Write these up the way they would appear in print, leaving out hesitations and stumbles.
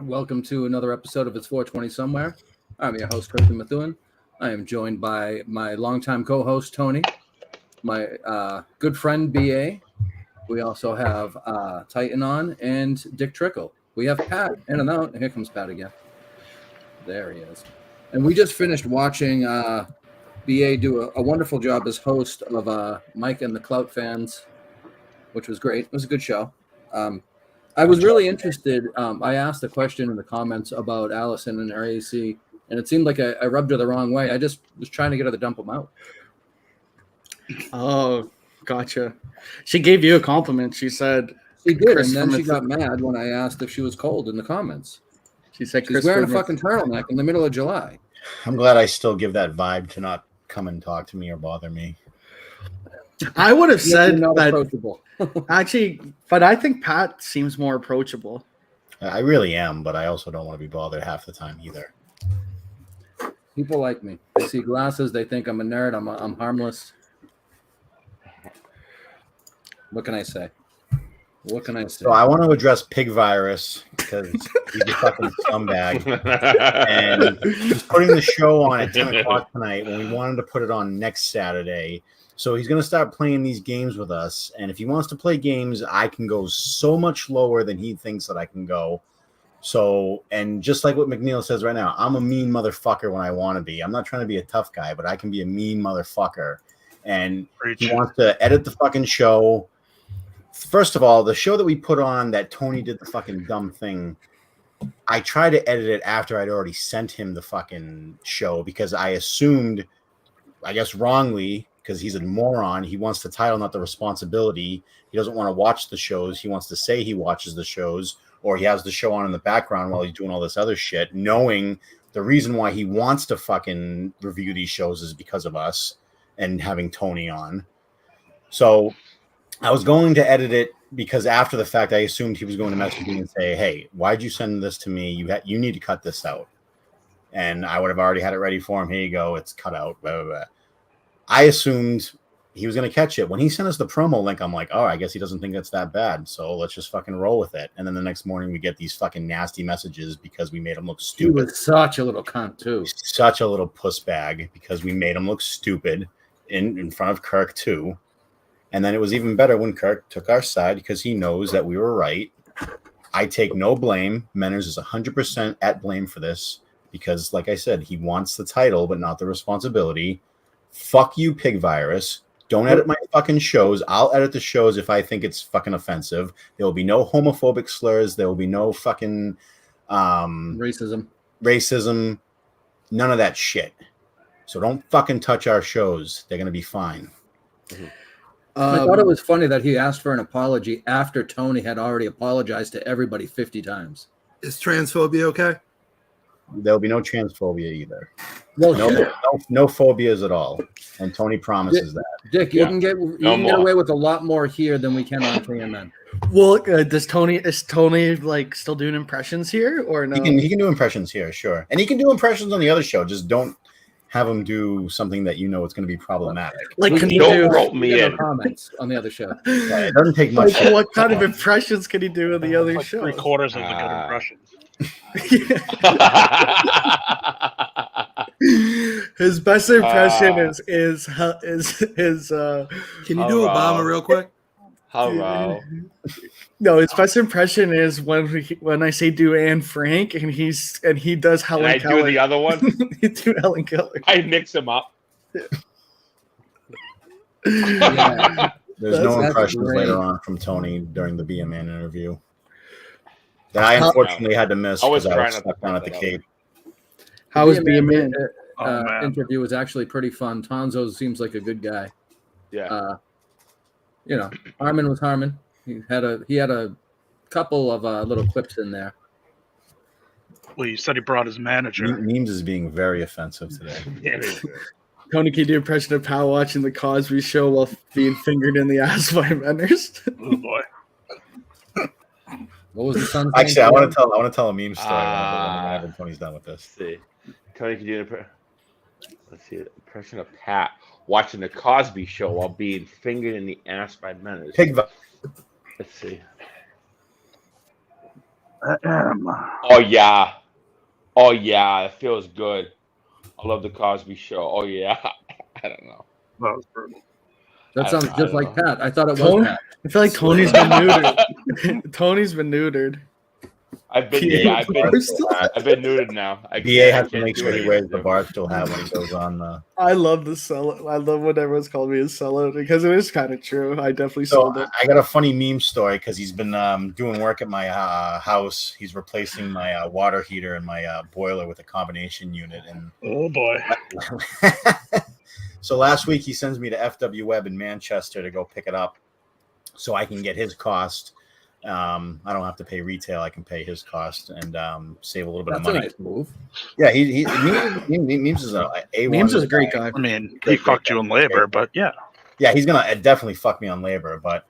Welcome to another episode of It's 420 Somewhere. I'm your host, Christian Methuen. I am joined by my longtime co-host, Tony, my good friend, BA. We also have Titan on and Dick Trickle. We have Pat in and out. Here comes Pat again. There he is. And we just finished watching BA do a wonderful job as host of Mike and the Clout Fans, which was great. It was a good show. I was really interested. I asked a question in the comments about Allison and her AC, and it seemed like I rubbed her the wrong way. I just was trying to get her to dump them out. Oh, gotcha. She gave you a compliment. She said she did, and then she got mad when I asked if she was cold in the comments. She said she's wearing a fucking turtleneck in the middle of July. I'm glad I still give that vibe to not come and talk to me or bother me. I would have said not that approachable. actually, but I think Pat seems more approachable. I really am, but I also don't want to be bothered half the time either. People like me. They see glasses, they think I'm a nerd. I'm harmless. What can I say? What can I say? So I want to address Pig Virus because he's a fucking scumbag, and he's putting the show on at 10 o'clock tonight when we wanted to put it on next Saturday. So he's going to start playing these games with us. And if he wants to play games, I can go so much lower than he thinks that I can go. So, and just like what McNeil says right now, I'm a mean motherfucker when I want to be. I'm not trying to be a tough guy, but I can be a mean motherfucker. And he wants to edit the fucking show. First of all, the show that we put on that Tony did the fucking dumb thing, I tried to edit it after I'd already sent him the fucking show because I assumed, I guess wrongly, because he's a moron. He wants the title, not the responsibility. He doesn't want to watch the shows. He wants to say he watches the shows, or he has the show on in the background while he's doing all this other shit, knowing the reason why he wants to fucking review these shows is because of us and having Tony on. So I was going to edit it because after the fact, I assumed he was going to message me and say, hey, why'd you send this to me? You need to cut this out. And I would have already had it ready for him. Here you go. It's cut out. Blah, blah, blah. I assumed he was going to catch it. When he sent us the promo link, I'm like, oh, I guess he doesn't think it's that bad. So let's just fucking roll with it. And then the next morning we get these fucking nasty messages because we made him look stupid. He was such a little cunt, too. Such a little puss bag because we made him look stupid in front of Kirk, too. And then it was even better when Kirk took our side because he knows that we were right. I take no blame. Menners is 100% at blame for this because, like I said, he wants the title but not the responsibility. Fuck you, Pig Virus. Don't edit my fucking shows. I'll edit the shows if I think it's fucking offensive. There will be no homophobic slurs. There will be no fucking racism. None of that shit. So don't fucking touch our shows. They're going to be fine. I thought it was funny that he asked for an apology after Tony had already apologized to everybody 50 times. Is transphobia okay? There'll be no transphobia either. Well, no phobias at all. And Tony promises that. Dick, you can get away with a lot more here than we can on KMN. Well, is Tony like still doing impressions here or no? He can do impressions here, sure. And he can do impressions on the other show. Just don't have him do something that you know it's going to be problematic. Like, can you rope me in comments on the other show? Yeah, it doesn't take much. Like, what kind of impressions can he do on the other show? 3/4 of the good impressions. His best impression is Can you do Obama real quick? Hello. No, his best impression is when I say do Anne Frank and he does Helen Keller. I do the other one. You do Helen Keller. I mix them up. Yeah. There's no impressions later on from Tony during the Be a Man interview that I unfortunately had to miss because I was stuck down at the Cape. How was Be a Man? Interview was actually pretty fun. Tonzo seems like a good guy. Yeah. you know, Harmon was Harmon. He had a couple of little clips in there. Well, you said he brought his manager. Memes is being very offensive today. Tony, can you do an impression of Pal watching the Cosby Show while being fingered in the ass by Menners? Oh boy. What was the son's Actually, name? I want to tell a meme story whenever Tony's done with this. Let's see. Tony, can you do let's see, impression of Pat watching the Cosby Show while being fingered in the ass by men. Let's see. Oh yeah, it feels good. I love the Cosby Show. Oh yeah, I don't know. That was brutal. That sounds just like know. Pat. I thought it was Tony? Pat. I feel like Tony's been neutered. Tony's been neutered. I've been neutered now. BA has to make sure he wears the Barstool hat when he goes on the. I love the sellout. I love when everyone's called me a sellout because it is kind of true. I definitely So sold it. I got a funny meme story because he's been doing work at my house. He's replacing my water heater and my boiler with a combination unit. And Oh boy. so last week he sends me to FW Web in Manchester to go pick it up, so I can get his cost. I don't have to pay retail. I can pay his cost and save a little bit That's of a money. nice move. Yeah, Memes is a A1. Memes is a great guy. I mean, he fucked you in labor, but yeah. Yeah, he's gonna definitely fuck me on labor, but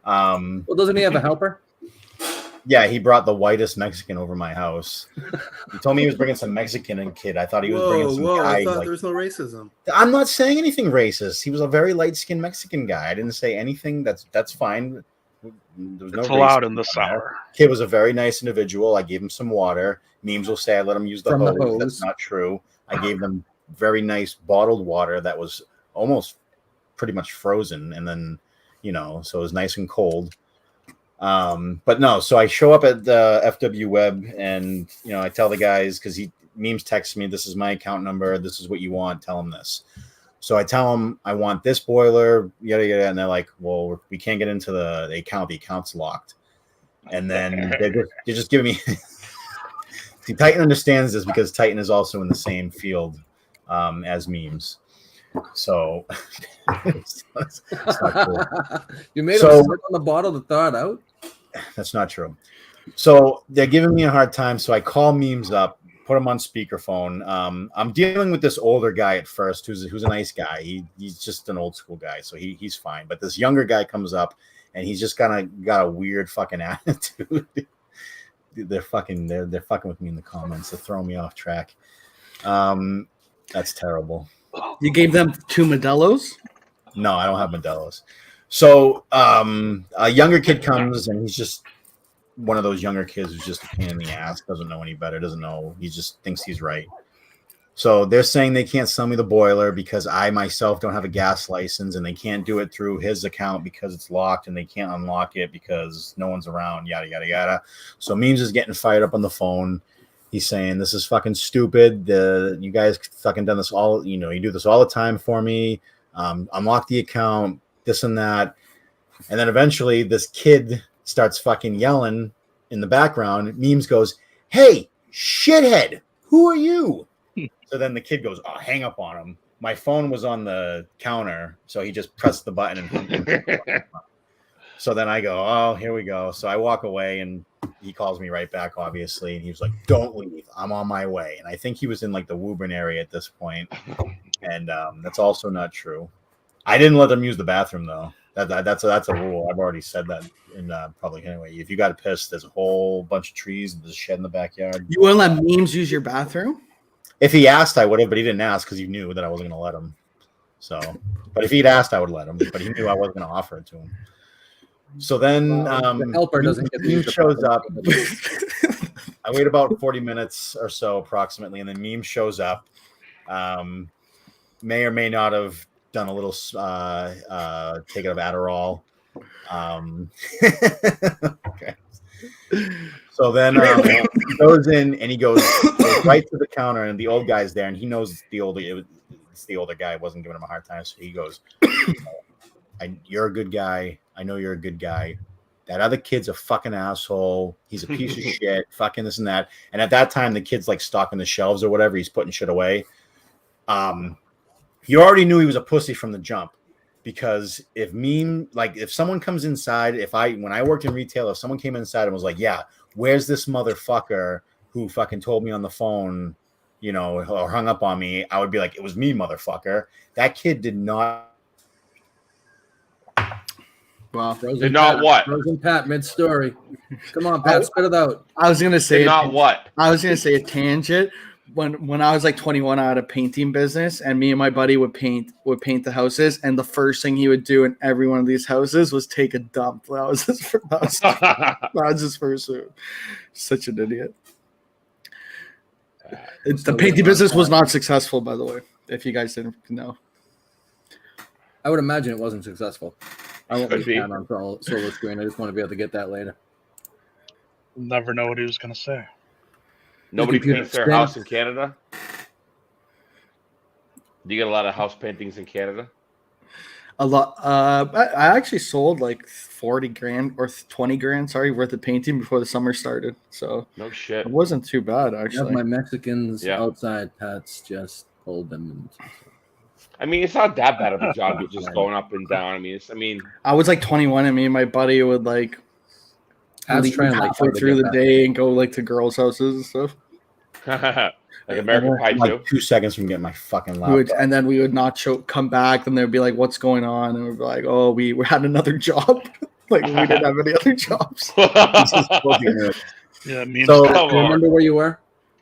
Well, doesn't he have a helper? yeah, he brought the whitest Mexican over my house. He told me he was bringing some Mexican kid. I thought he was bringing some guy. I thought like, there was no racism. I'm not saying anything racist. He was a very light-skinned Mexican guy. I didn't say anything. That's fine. There was no It's allowed racism in this there. hour. Kid was a very nice individual. I gave him some water. Memes will say I let him use the From the hose. hose. That's not true. I gave them very nice bottled water that was almost pretty much frozen, and then so it was nice and cold. But no, so I show up at the FW Web, and I tell the guys because Memes texts me, this is my account number, this is what you want, tell him this. So I tell them I want this boiler, yada yada, and they're like, "Well, we can't get into the account. The account's locked." And then they're just giving me. See, Titan understands this because Titan is also in the same field as Memes. So it's not cool. You made him So- sit on the bottle to thaw it out. That's not true. So they're giving me a hard time. So I call Memes up, put him on speakerphone. I'm dealing with this older guy at first, who's a nice guy. He's just an old school guy, so he's fine. But this younger guy comes up, and he's just got a weird fucking attitude. They're fucking with me in the comments. They're throwing me off track. That's terrible. You gave them 2 Modelo's? No, I don't have Modelo's. So a younger kid comes, and he's just one of those younger kids who's just a pain in the ass, doesn't know any better, doesn't know. He just thinks he's right. So they're saying they can't sell me the boiler because I myself don't have a gas license, and they can't do it through his account because it's locked, and they can't unlock it because no one's around, yada, yada, yada. So Memes is getting fired up on the phone. He's saying, this is fucking stupid. You guys fucking done this all, you do this all the time for me. Unlock the account, this and that. And then eventually this kid starts fucking yelling in the background. Memes goes, "Hey, shithead, who are you?" So then the kid goes, "Oh, hang up on him." My phone was on the counter, so he just pressed the button and so then I go, "Oh, here we go." So I walk away, and he calls me right back, obviously, and he was like, "Don't leave, I'm on my way." And I think he was in like the Woburn area at this point, and that's also not true. I didn't let them use the bathroom though. That's a rule. I've already said that in public anyway. If you got pissed, there's a whole bunch of trees and there's a shed in the backyard. You wouldn't let Memes use your bathroom? If he asked, I would have, but he didn't ask because he knew that I wasn't going to let him. So, but if he'd asked, I would let him. But he knew I wasn't going to offer it to him. So then, The helper doesn't get to Meme use the shows up. bathroom. I wait about 40 minutes or so, approximately, and then Meme shows up. May or may not have done a little take of Adderall. Okay. So then he goes in and he goes right to the counter, and the old guy's there, and he knows it's the older guy wasn't giving him a hard time, so he goes, "You're a good guy. I know you're a good guy. That other kid's a fucking asshole. He's a piece of shit. Fucking this and that." And at that time, the kid's like stocking the shelves or whatever. He's putting shit away. You already knew he was a pussy from the jump. because if someone comes inside, when I worked in retail, if someone came inside and was like, yeah, where's this motherfucker who fucking told me on the phone, or hung up on me, I would be like, it was me, motherfucker. That kid did not. Wow. Did not what? Frozen Pat mid-story. Come on, Pat, spit it out. I was gonna say Did not what? I was gonna say a tangent. When I was like 21, I had a painting business, and me and my buddy would paint the houses, and the first thing he would do in every one of these houses was take a dump. That was his first move. Such an idiot. The painting business was not successful, by the way, if you guys didn't know. I would imagine it wasn't successful. I won't Could be be. on solo screen. I just want to be able to get that later. We'll never know what he was going to say. Nobody computer paints their spin. house in Canada? Do you get a lot of house paintings in Canada? A lot. I actually sold like 40 grand or 20 grand, worth of painting before the summer started. So No shit. it wasn't too bad, I have actually. my Mexicans Yeah. outside. Pat's just pulled them. I mean, it's not that bad of a job. You're just going up and down. I was like 21, and me and my buddy would like Pat's leave trying halfway to through get the that. day and go like to girls' houses and stuff. like American Pie like too. 2 seconds from getting my fucking We laptop. would, and then we would not come back, and they'd be like, "What's going on?" And we'd be like, "Oh, we had another job. Like we didn't have any other jobs." Yeah, me and So- Scott- Do you remember where you were?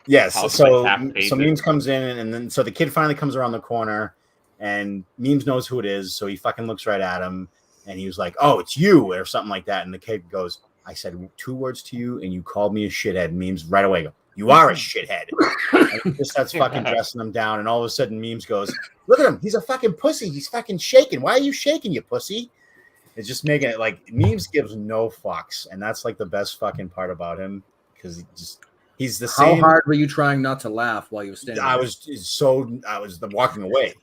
Yes. House So like half painted. Memes comes in, and then so the kid finally comes around the corner, and Memes knows who it is, so he fucking looks right at him, and he was like, "Oh, it's you," or something like that. And the kid goes, "I said 2 words to you, and you called me a shithead." Memes right away go, "You are a shithead." And he just starts fucking dressing him down, and all of a sudden, Memes goes, "Look at him, he's a fucking pussy. He's fucking shaking. Why are you shaking, you pussy?" It's just making it like Memes gives no fucks, and that's like the best fucking part about him, because he's the How same. hard were you trying not to laugh while you were standing? I there? was walking away.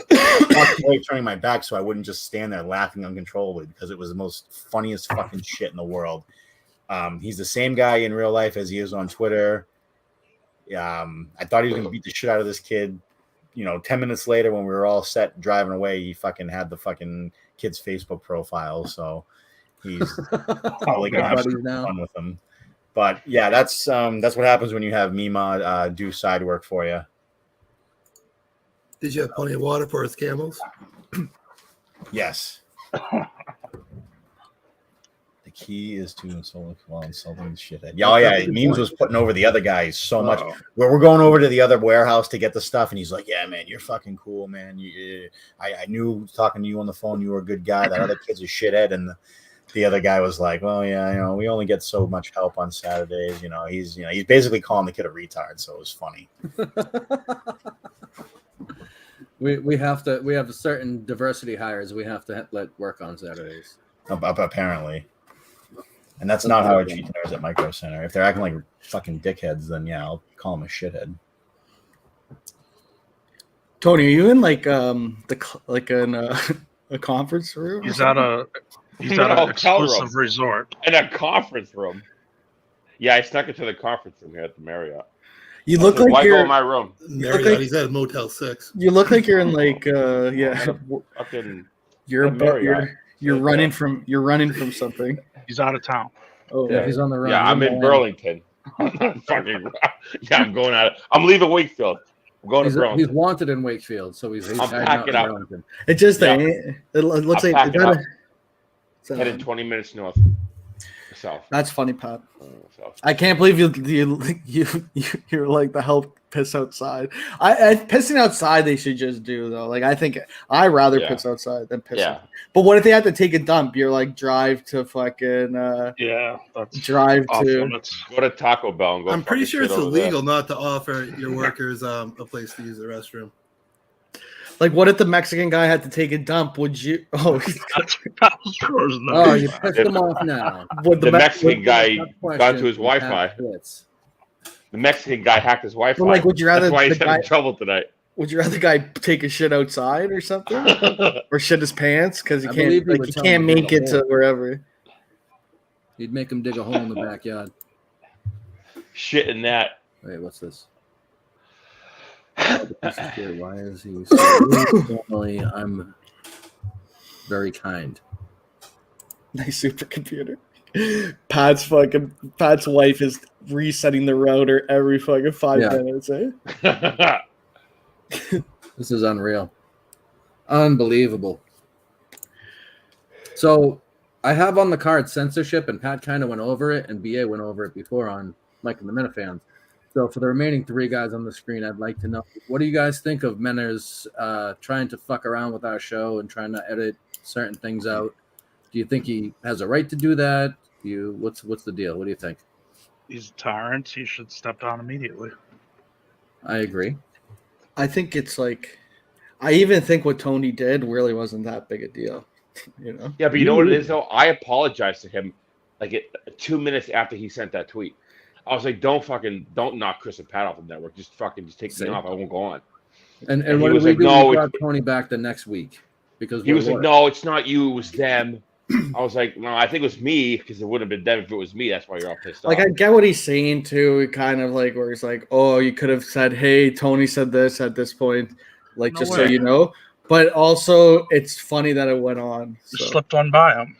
Walking away, turning my back so I wouldn't just stand there laughing uncontrollably, because it was the most funniest fucking shit in the world. He's the same guy in real life as he is on Twitter. I thought he was going to beat the shit out of this kid. 10 minutes later, when we were all set driving away, he fucking had the fucking kid's Facebook profile. So he's probably going to have Buddies some now. fun with him. But yeah, that's what happens when you have Mima do side work for you. Did you have plenty of water for his camels? Yes. The key is to insult while insulting the shithead. Yeah, Memes was putting over the other guys so much. Where we're going over to the other warehouse to get the stuff, and he's like, "Yeah, man, you're fucking cool, man. I knew talking to you on the phone, you were a good guy. That other kid's a shithead." And the other guy was like, "Well, yeah, we only get so much help on Saturdays. He's basically calling the kid a retard." So it was funny. We have a certain diversity hires we have to let work on Saturdays. Apparently. And that's not how I treat nurses at Micro Center. If they're acting like fucking dickheads, then yeah, I'll call them a shithead. Tony, are you in like a conference room? He's at an hotel exclusive room. resort. In a conference room. Yeah, I snuck into the conference room here at the Marriott. You look Why like go in you're. my room? Marriott, he's at Motel 6. You look like you're in like Fucking You're At Marriott. you're running from something. He's out of town. Oh, Yeah, he's on the run. yeah, I'm in Burlington. I'm going out. I'm leaving Wakefield. I'm going to He's Burlington. wanted in Wakefield, so he's I'm hiding out packing in up. Burlington. it just Yeah. it looks I'm like packing up. so, Headed 20 minutes north. South. that's funny, Pat. South. I can't believe you're like the help piss outside. I pissing outside they should just do though. Like I think I rather Yeah. piss outside than piss. Yeah. But what if they have to take a dump? You're like drive to fucking Yeah, that's drive off to. limits. Go to Taco Bell and go. I'm pretty fucking sure it's shit over there. illegal not to offer your workers a place to use the restroom. Like what if the Mexican guy had to take a dump? Would you? Oh, That's that was frozen. Oh, you pissed him off now. would The Mex- Mexican guy Tough question. got to his Pat Wi-Fi. Fitz. The Mexican guy hacked his Wi-Fi. Well, like, would you rather That's why the he's in guy- trouble tonight. Would you rather guy take a shit outside or something, or shit his pants because he I believe can't he like would he tell can't him to make dig it a to hole. wherever? He'd make him dig a hole in the backyard. Shit in that. Wait, what's this? This is good. Why is he so rude? Normally, I'm very kind. Nice supercomputer. Pat's wife is resetting the router every fucking 5 minutes, eh? This is unreal. Unbelievable. So I have on the card censorship, and Pat kind of went over it, and BA went over it before on Mike and the Minifans. So for the remaining 3 guys on the screen, I'd like to know, what do you guys think of Menner's trying to fuck around with our show and trying to edit certain things out? Do you think he has a right to do that? What's the deal? What do you think? He's a tyrant. He should step down immediately. I agree. I think it's like, I even think what Tony did really wasn't that big a deal. You know? Yeah, but you know what it is though? I apologized to him 2 minutes after he sent that tweet. I was like, don't knock Chris and Pat off the network. Just take me off. I won't go on. And he what was did like, we do? no, We brought Tony back the next week because he was like, no, it's not you, it was them. I was like, no, I think it was me because it wouldn't have been them if it was me. That's why you're all pissed off. Like, I get what he's saying too, kind of like where he's like, oh, you could have said, hey, Tony said this at this point, like, just so you know. But also, it's funny that it went on. So. Slipped one by him.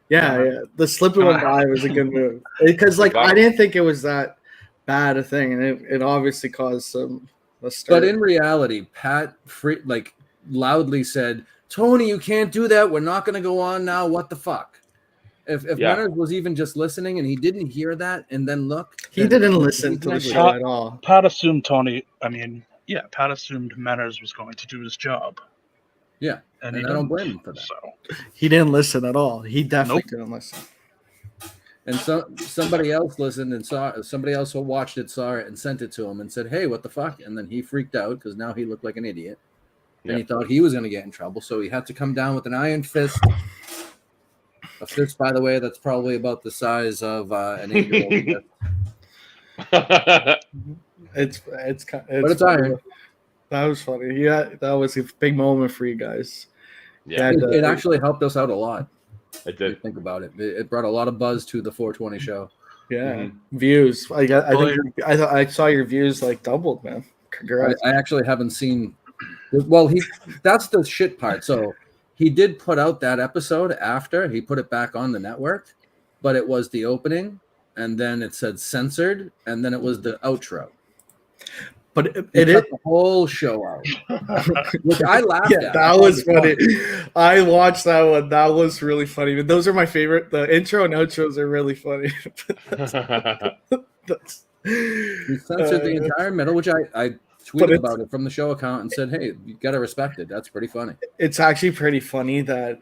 Yeah. The slipping one by was a good move because, like, I didn't think it was that bad a thing, and it obviously caused some. But in reality, Pat loudly said, Tony, you can't do that. We're not going to go on now. What the fuck? If Leonard was even just listening and he didn't hear that and then look. He didn't listen to the show at all. Pat assumed Pat assumed Manners was going to do his job. Yeah, and I don't blame him for that. So. He didn't listen at all. He definitely didn't listen. And so somebody else listened and somebody else who watched it, saw it, and sent it to him and said, hey, what the fuck? And then he freaked out because now he looked like an idiot. And he thought he was going to get in trouble. So he had to come down with an iron fist. A fist, by the way, that's probably about the size of an 8-year-old. But it's iron. That was funny. Yeah, that was a big moment for you guys. Yeah, it actually helped us out a lot. It did. Think about it. It brought a lot of buzz to the 420 show. Yeah, views. I saw your views like doubled, man. Congrats. I actually haven't seen. Well, that's the shit part. So he did put out that episode after he put it back on the network, but it was the opening, and then it said censored, and then it was the outro. But it cut the whole show out, which I laughed at. That was funny. I watched that one. That was really funny. But those are my favorite. The intro and outros are really funny. He censored the entire middle, which I tweeted about it from the show account and said, "Hey, you gotta respect it. That's pretty funny." It's actually pretty funny that,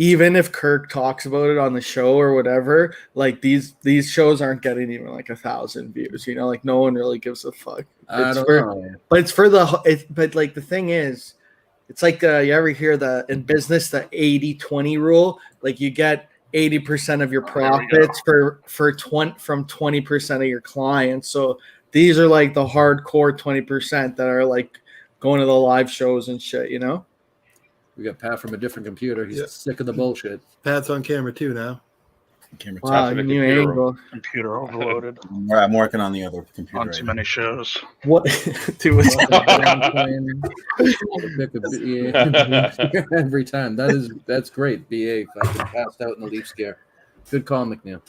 even if Kirk talks about it on the show or whatever, like these shows aren't getting even like 1,000 views. You know, like no one really gives a fuck. I don't know. But it's but like the thing is, it's like you ever hear in business the 80-20 rule? Like you get 80% of your profits from 20% of your clients. So these are like the hardcore 20% that are like going to the live shows and shit, you know? We got Pat from a different computer. He's sick of the bullshit. Pat's on camera too now. Wow, new angle. Computer overloaded. I'm working on the other computer. On too many shows. What? Every time. That's great. BA fucking passed out in the Leaf scare. Good call, McNeil.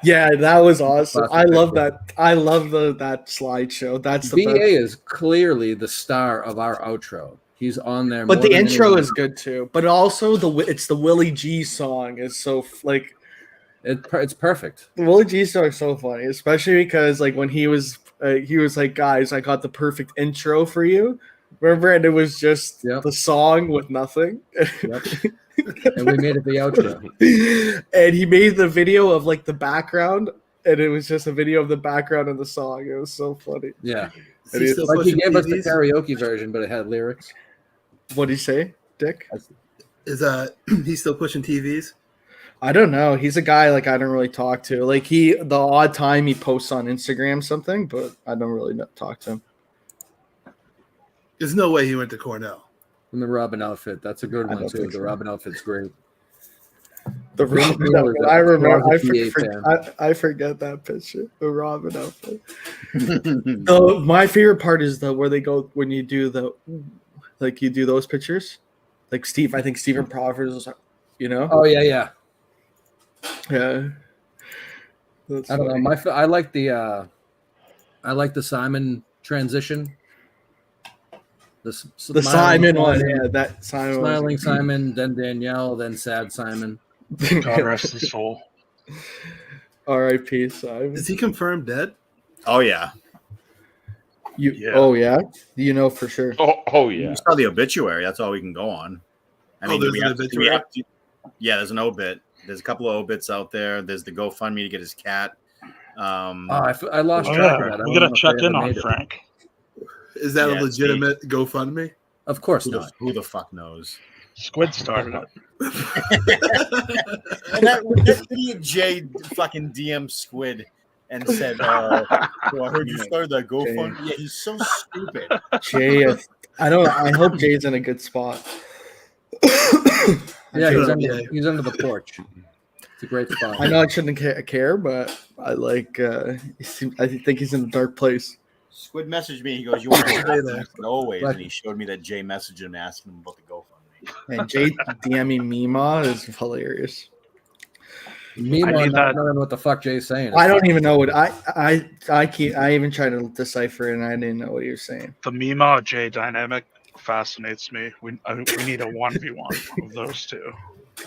Yeah, that was awesome. I love that. I love that slideshow. That's the BA best. is clearly the star of our outro. He's on there. But the intro is good too. But also it's the Willie G song is so like it's perfect. The Willie G song is so funny, especially because like when he was like, guys, I got the perfect intro for you. Remember, and it was just the song with nothing. Yep. And we made it the outro. And he made the video of like the background, and it was just a video of the background of the song. It was so funny. Yeah. And he gave us the karaoke version, but it had lyrics. What did he say, Dick? Is he's still pushing TVs? I don't know. He's a guy like I don't really talk to. Like the odd time he posts on Instagram something, but I don't really talk to him. There's no way he went to Cornell. And the Robin outfit. That's a good one too. The Robin outfit's great. The Robin outfit. I remember. I forget that picture. The Robin outfit. My favorite part is where they go when you do you do those pictures. Like Steve, I think Stephen Proffers was, you know. Oh yeah. Yeah. That's I don't funny. know. I like the Simon transition. The Simon one, yeah, that Simon. Smiling Simon, then Danielle, then sad Simon. God rest his soul. R.I.P. Simon. Is he confirmed dead? Oh yeah. Yeah. Oh yeah, you know for sure. Oh yeah. You saw the obituary. That's all we can go on. I mean, there's we an have to- obituary? we have to- yeah, there's an obit. There's a couple of obits out there. There's the GoFundMe to get his cat. I lost Oh, track yeah. of that. I We don't gotta know if check they in ever on made it. Frank. Is that Yeah, a legitimate GoFundMe? Of course Who not. who the fuck knows? Squid started it. And that idiot Jay fucking DM Squid and said, "Oh, I heard you started that GoFundMe." Yeah, he's so stupid. Jay, I don't. I hope Jay's in a good spot. Yeah, Shut up, Jay. he's under the porch. It's a great spot. I know I shouldn't care, but I like. I think he's in a dark place. Squid messaged me. He goes, "You want to Stay there. always?" Right. And he showed me that Jay messaged him asking him about the GoFundMe. And Jay DMing Mima is hilarious. Me I need not that- knowing what the fuck Jay's saying. I don't even know what I even tried to decipher it and I didn't know what he was saying. The Mima J dynamic fascinates me. We need a 1v1 of those two.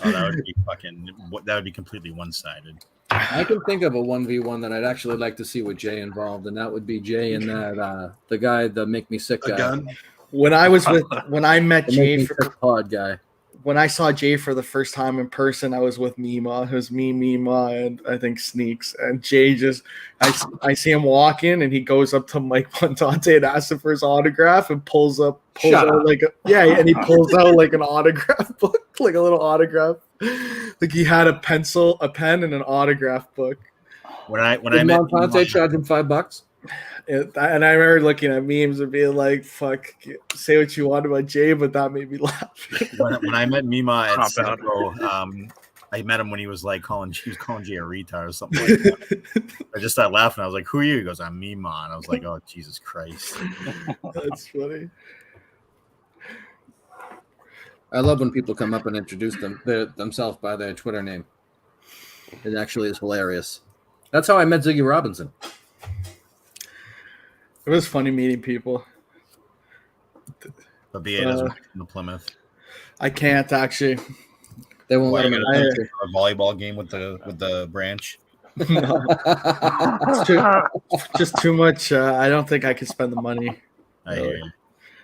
Oh, that would be completely one-sided. I can think of a 1v1 that I'd actually like to see with Jay involved, and that would be Jay and that the guy, the Make Me Sick A guy. gun? When I met The Make Jay Me for, Sick pod guy. when I saw Jay for the first time in person, I was with Mima. It was me, Mima, and I think Sneaks. And Jay I see him walking, and he goes up to Mike Montante and asks him for his autograph, and pulls out like and he pulls out like an autograph book, like a little autograph. Like he had a pencil, a pen, and an autograph book. When I Did met Montante charge him $5? And I remember looking at memes and being like, "Fuck, say what you want about Jay," but that made me laugh. when I met Mima at Not bad. Centro, I met him when he was calling Jay a retard or something like that. I just started laughing. I was like, "Who are you?" He goes, "I'm Mima," and I was like, "Oh, Jesus Christ!" That's funny. I love when people come up and introduce themselves by their Twitter name. It actually is hilarious. That's how I met Ziggy Robinson. It was funny meeting people. But BA doesn't come to Plymouth. I can't actually. They won't Why let you him in gotta the go country. to a volleyball game with the branch? No, it's just too much. I don't think I could spend the money. I hear you.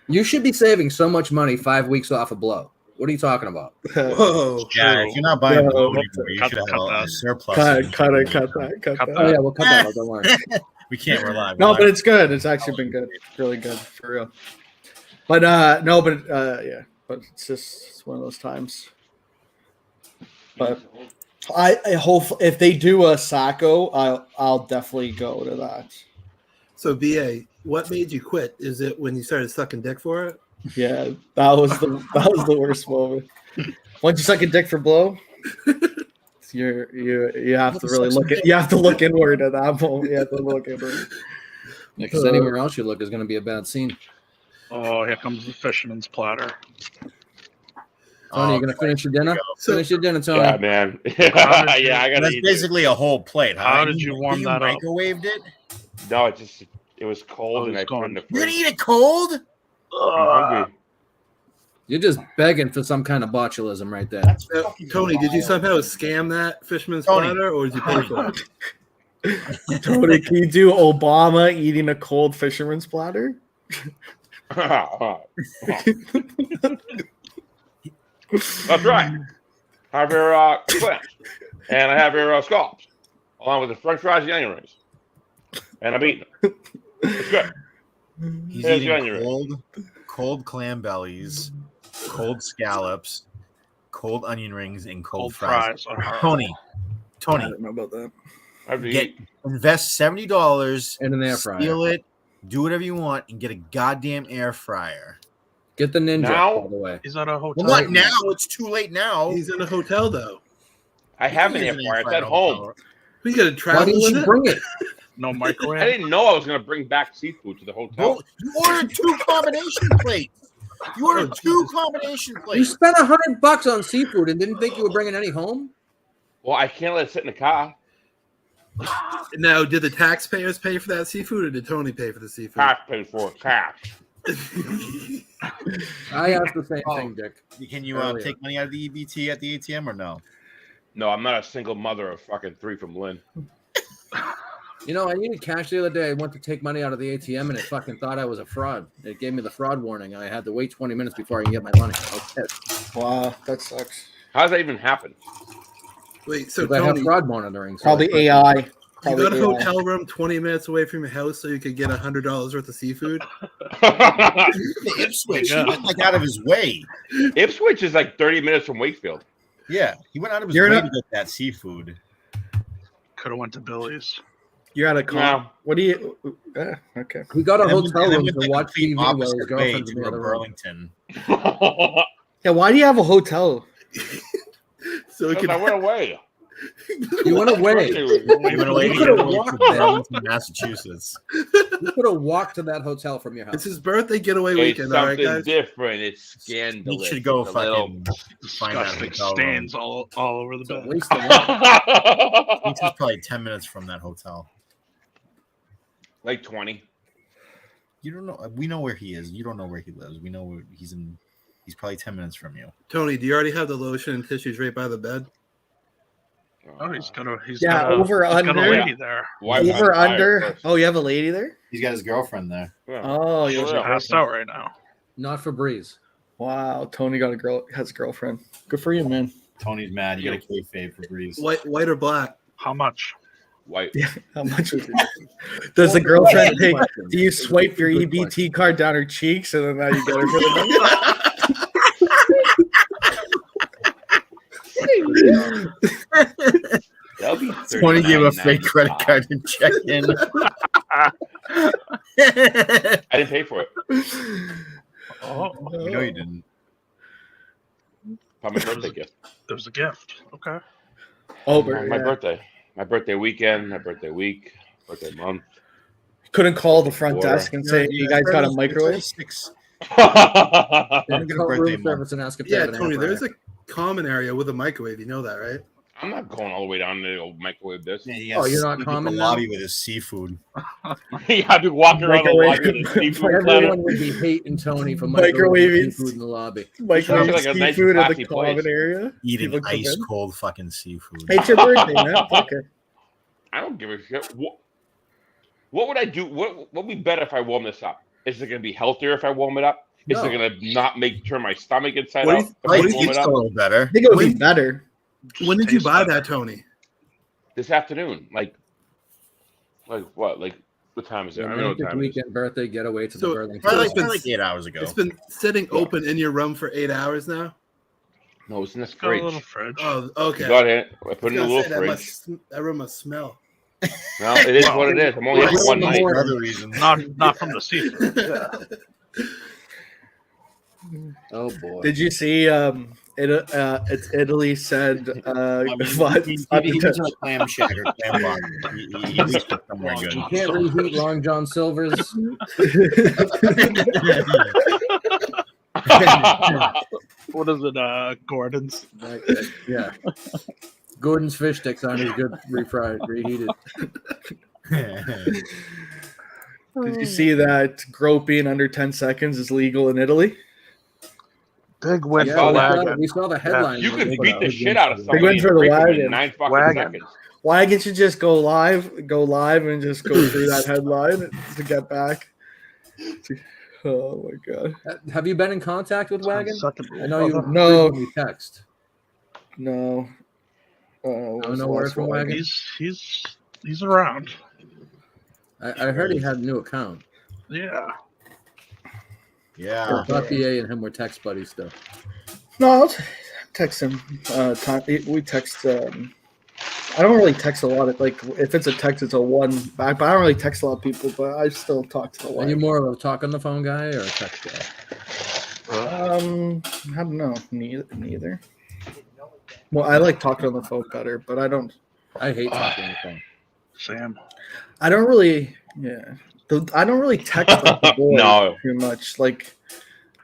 You should be saving so much money 5 weeks off a blow. What are you talking about? Whoa. Yeah, if you're not buying No, blow what anymore, you cut- should have cut a that. surplus. cut of- that. Oh yeah, we'll cut that out. Don't worry. We can't rely. No, but it's good. It's actually been good. Really good for real. But yeah. But it's one of those times. But I hope if they do a Sacco, I'll definitely go to that. So, BA, what made you quit? Is it when you started sucking dick for it? Yeah, that was the worst moment. Once you suck a dick for blow, you have to really look inward at that moment. You have to look inward. Because anywhere else you look is going to be a bad scene. Oh, here comes the fisherman's platter. Tony, you going to finish your dinner? So- Finish your dinner, Tony. Yeah, man. Yeah, I gotta That's eat basically a whole plate. Huh? How did you warm that up? Microwaved it? it. No, it was cold Oh, and it's I put it in gone. the You're gonna fridge. eat it cold? I'm hungry. You're just begging for some kind of botulism right there. Tony, did you somehow scam that fisherman's Tony. platter, or did you pay for it? Tony, can you do Obama eating a cold fisherman's platter? That's right. Have your clams, and I have your scallops, along with the French fries and onion rings, and I'm eating them. It's good. He's Here's eating your onion cold clam bellies, cold scallops, cold onion rings, and cold Cold fries. fries are hard. Tony, I don't know about that. I have to get eat. invest $70 In an air fryer. steal it, do whatever you want, and get a goddamn air fryer. Get the Ninja, Now? by the way. He's at a hotel. Well, not now. It's too late now. He's in a hotel, though. I have an air fryer. It's at home. We got to Why travel didn't with you it? bring it? No I microwave. didn't know I was going to bring back seafood to the hotel. Bro, you ordered 2 combination plates. You ordered two combination You plates. spent $100 on seafood and didn't think you were bringing any home? Well, I can't let it sit in the car. Now, did the taxpayers pay for that seafood, or did Tony pay for the seafood? Cash paid for it. Cash. I asked the same thing, Dick. Can you Earlier. take money out of the EBT at the ATM or no? No, I'm not a single mother of fucking 3 from Lynn. You know, I needed cash the other day. I went to take money out of the ATM, and it fucking thought I was a fraud. It gave me the fraud warning, and I had to wait 20 minutes before I can get my money. I was pissed. Wow, that sucks. How does that even happen? Wait, so 'Cause I have Tony, fraud monitoring. So Probably I- AI. you Probably got a AI. hotel room 20 minutes away from your house so you could get $100 worth of seafood? Ipswich. He went like out of his way. Ipswich is like 30 minutes from Wakefield. Yeah, he went out of his You're way not- to get that seafood. Could have went to Billy's. You're at a con. No. What do you? Okay. He got a And then hotel went room the to watch complete TV while his opposite way girlfriend's in to the other room. Burlington. Yeah. Why do you have a hotel? So it Because I could, went away. You went away. He went away You to could've get away walked to there. Burlington, Massachusetts. You could have walked to that hotel from your it's house. his birthday getaway It's weekend, all right, something guys? different. It's scandalous. He should go It's a little- fucking find that Disgusting hotel room. stains all over the It's a bed. waste of money. He's just probably 10 minutes from that hotel. Like 20. You don't know. We know where he is. You don't know where he lives. We know where he's in. He's probably 10 minutes from you. Tony, do you already have the lotion and tissues right by the bed? Oh, he's got a Over he's got a under. lady there. Why Over why under. first? Oh, you have a lady there? He's got his girlfriend there. Yeah. Oh, For you real. Passed out right now. Not for Breeze. Wow. Tony got a girl. Has a girlfriend. Good for you, man. Tony's mad. You got a kayfabe for Breeze. White or black? How much? White. How much was it? Does the girlfriend take? Question. Do you swipe your Good EBT question. card down her cheeks and then now you get her for the That'll be Tony gave a fake $39.95. credit card and check in. I didn't pay for it. Oh, You know you didn't. For my birthday gift. there was a gift. Okay. Oh, My birthday. My birthday weekend. My birthday week. Birthday month. couldn't call the front Water. desk and say, "You guys got a microwave?" I'm And get a call birthday room service and ask if they Yeah, have an air Tony, fryer. there's a common area with a microwave. You know that, right? not going all the way down to go microwave this. Yeah, Oh, you're not the common now? lobby with his seafood. Yeah, I'd be walking around the Microwave. lobby with a seafood platter. Everyone would be hating Tony for Microwaving microwaving seafood in the lobby. Microwave like a nice seafood in classy the common place. area. Eating People come ice in. cold fucking seafood. Hey, it's your birthday, man. Fuck it. I don't give a shit. What would I do? What would be better if I warm this up? Is it going to be healthier if I warm it up? Is No. it going to not turn my stomach inside What do out you- if I I what do warm think it it's a up? little better. I think it would be When- better. When did you Tastes buy better. that, Tony? This afternoon, like what? Like what time is it? I don't know what Romantic time it is. weekend birthday getaway to So, the Burlington. Probably It's been- like 8 hours ago. It's been sitting open in your room for 8 hours now. No, it's in this Got a little fridge. fridge. Oh, You okay. got it. I put it in I a was little gonna say, fridge. that room must smell. No, it is what it is. I'm only here for one in the night. morning. For other reasons. Not from the seafood. Oh boy. Did you see? It's Italy said. I mean, what? he was in a clam shack or clam bar. He at least put somewhere good. You can't reheat Long John Silver's. What is it? Gordon's. Yeah. Gordon's fish sticks aren't as good refried, reheated. Did you see that groping under 10 seconds is legal in Italy? Big win Yeah, saw for that. Wagon. we saw the headline. You when can they put beat out. the shit out of Big somebody win for in the Brickman Wagon. in 9 fucking Wagon. seconds. Why can't you just go live and just go through that headline to get back? Oh my god! Have you been in contact with Wagon? I know you No. frequently text. No. No word from Wagon? He's around. I heard he had a new account. Yeah. Yeah. I thought BA and him were text buddies still. No, I'll text him. We text. I don't really text a lot. Like if it's a text, it's a one back. But I don't really text a lot of people. But I still talk to the Are you wife. more of a talk on the phone guy or a text guy? I don't know. Neither. Well, I like talking on the phone better, but I don't. I hate talking on the phone. Sam. I don't really. Yeah. I don't really text like the boys No. too much. Like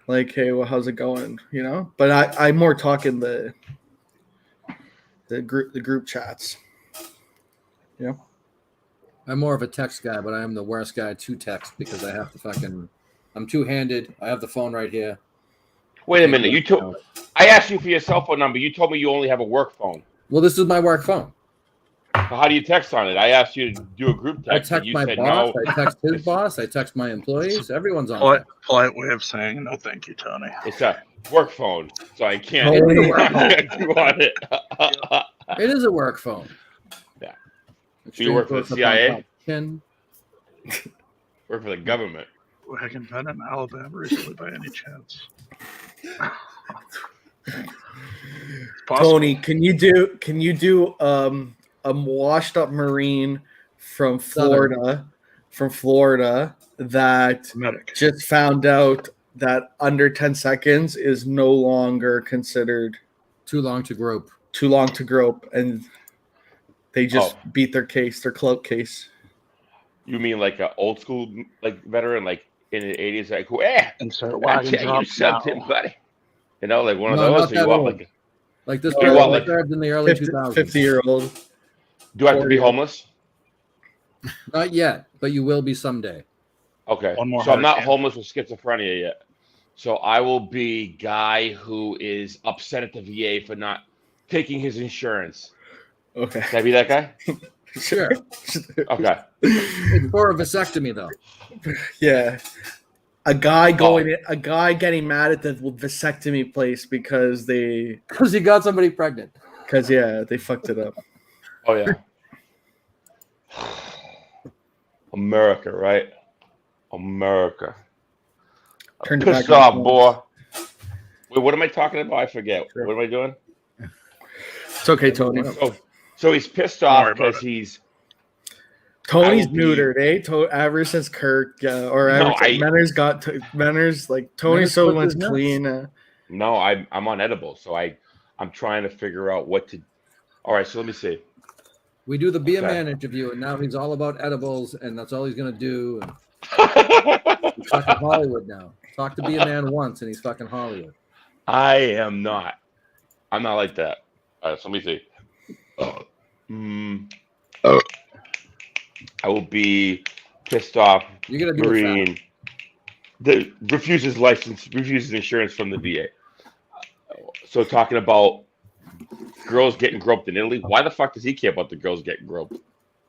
like, hey, well, how's it going? You know, but I'm more talking the group chats. You know, I'm more of a text guy, but I am the worst guy to text because I have to fucking. I'm two-handed. I have the phone right here. Wait a minute. I asked you for your cell phone number. You told me you only have a work phone. Well, this is my work phone. So how do you text on it? I asked you to do a group text. I text you my said boss. no. I text his boss. I text my employees. Everyone's on text. Polite way of saying no, thank you, Tony. It's a work phone, so I can't Tony. do on it. It is a work phone. Yeah. So you work for the Extreme CIA? close-up Work for the government. I can been in Alabama recently by any chance. Tony, can you do a washed up Marine from Florida that Medic. just found out that under 10 seconds is no longer considered too long to grope. And they just beat their clout case. You mean like an old school veteran, like in the 80s, like, insert I wagon tell you job something, now. buddy. You know, like one of No, those. not Or you that want old. Like this You person want, like, served in the early 2000s. 50-year-old. do I have to be homeless? Not yet, but you will be someday. Okay. One more So I'm not hurricane. homeless with schizophrenia yet. So I will be guy who is upset at the VA for not taking his insurance. Okay. Can I be that guy? Sure. Okay. It's for a vasectomy, though. Yeah. A guy getting mad at the vasectomy place because he got somebody pregnant. They fucked it up. Oh yeah. America, right? America. Turned it Pissed back off, on. boy. Wait, what am I talking about? I forget. Sure. What am I doing? It's okay, Tony. So he's pissed Don't off worry about because Tony's I will be- neutered, eh? Ever since Kirk, or No, ever since Menner's like Tony's Menner's so put much his nuts. clean. no, I'm on edibles, so I'm trying to figure out what to. All right, so let me see. We do the Be a Okay. Man interview, and now he's all about edibles, and that's all he's going to do. And he's fucking Hollywood now. Talk to Be a Man once, and he's fucking Hollywood. I am not. I'm not like that. All right, so let me see. I will be pissed off. You're going to do it Marine that refuses insurance from the VA. So talking about girls getting groped in Italy, why the fuck does he care about the girls getting groped?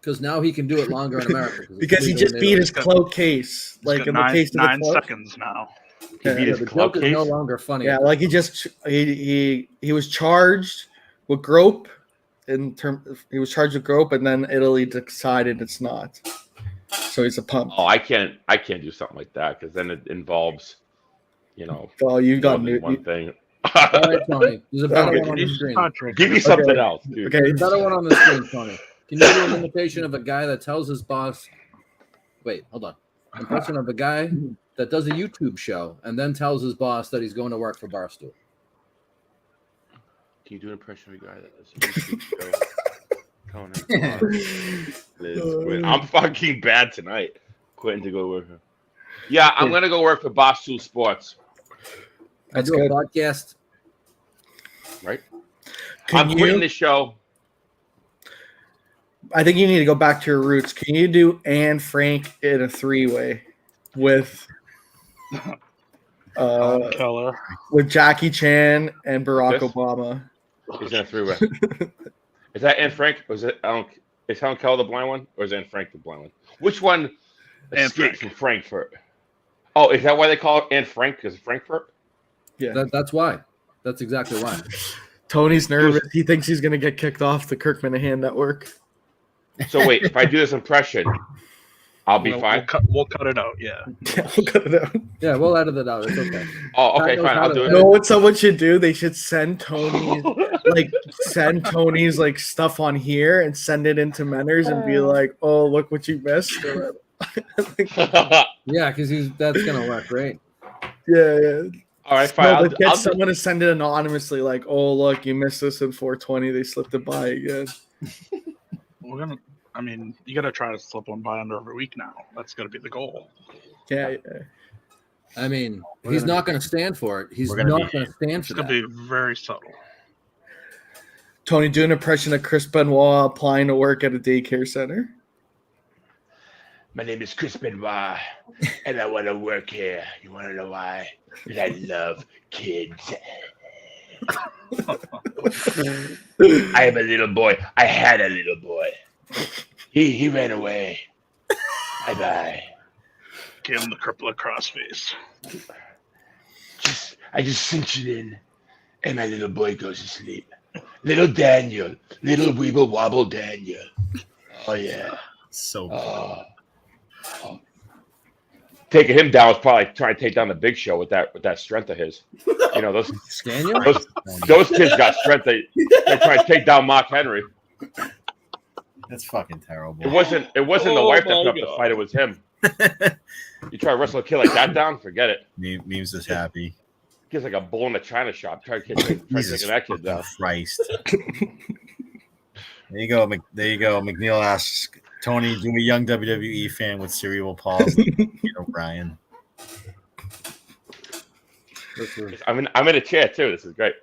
because now he can do it longer in America. Because he just beat his cloak case, He's like got in the case of the 9 cloak. seconds now. He beat his The club joke is case. no longer funny. Yeah, like he was charged with grope. He was charged with grope, and then Italy decided it's not. So he's a pump. Oh, I can't do something like that because then it involves, Well, you got more than one thing. All right, Tony. There's a better Okay, one on the screen. Give me something else, dude. Okay. There's a better one on the screen, Tony. Can you do an imitation of a guy that tells his boss? Wait, hold on. Impression of a guy that does a YouTube show and then tells his boss that he's going to work for Barstool. Can you do an impression of a guy that does a YouTube show? Tony, Liz, quit. I'm fucking bad tonight. Quitting to go work. Yeah, I'm gonna go work for Barstool Sports. I do a podcast. Right? Can I'm quitting you? the show. I think you need to go back to your roots. Can you do Anne Frank in a 3-way with Keller. with Jackie Chan and Barack This? Obama? He's in a 3-way. Is that Anne Frank? Or is it? Is Helen Keller the blind one, or is Anne Frank the blind one? Which one Anne escaped Frank. from Frankfurt? Oh, is that why they call it Anne Frank? Because Frankfurt? Yeah. That's why. That's exactly why. Tony's nervous. He thinks he's going to get kicked off the Kirk Minahan network. So wait, if I do this impression, I'll be fine. We'll cut it out. Yeah. Yeah, we'll cut it out. Yeah, we'll edit it out. It's okay. Oh, okay, God knows fine. how I'll to do edit. it. You know what someone should do? They should send Tony's like stuff on here and send it into Menners and be like, "Oh, look what you missed." Yeah, because that's gonna work great. Yeah. All right, fine. No, I'll but get do- someone to send it anonymously, like, "Oh, look, you missed this in 420. They slipped it by again." You gotta try to slip one by under every week now. That's gotta be the goal. Yeah. I mean, he's not going to stand for it. He's We're gonna not be- going to stand It's for gonna that. be very subtle. Tony, do an impression of Chris Benoit applying to work at a daycare center. My name is Chris Benoit, and I want to work here. You want to know why? Because I love kids. I am a little boy. I had a little boy. He ran away. Bye-bye. Give him the crippler crossface. I just cinch it in, and my little boy goes to sleep. Little Daniel. Little Weeble Wobble Daniel. Oh, yeah. So Oh. Taking him down was probably trying to take down the Big Show with that strength of his. You know, those kids got strength. They try to take down Mark Henry. that's fucking terrible. It wasn't the Oh wife that my put up the God. fight. It was him. You try to wrestle a kid like that down, forget it. Memes is happy. Kid's like a bull in a china shop. Try taking Jesus that kid down. Christ. There you go. There you go. McNeil asks Tony, do a young WWE fan with cerebral palsy. O'Brien. I'm in a chair too. This is great.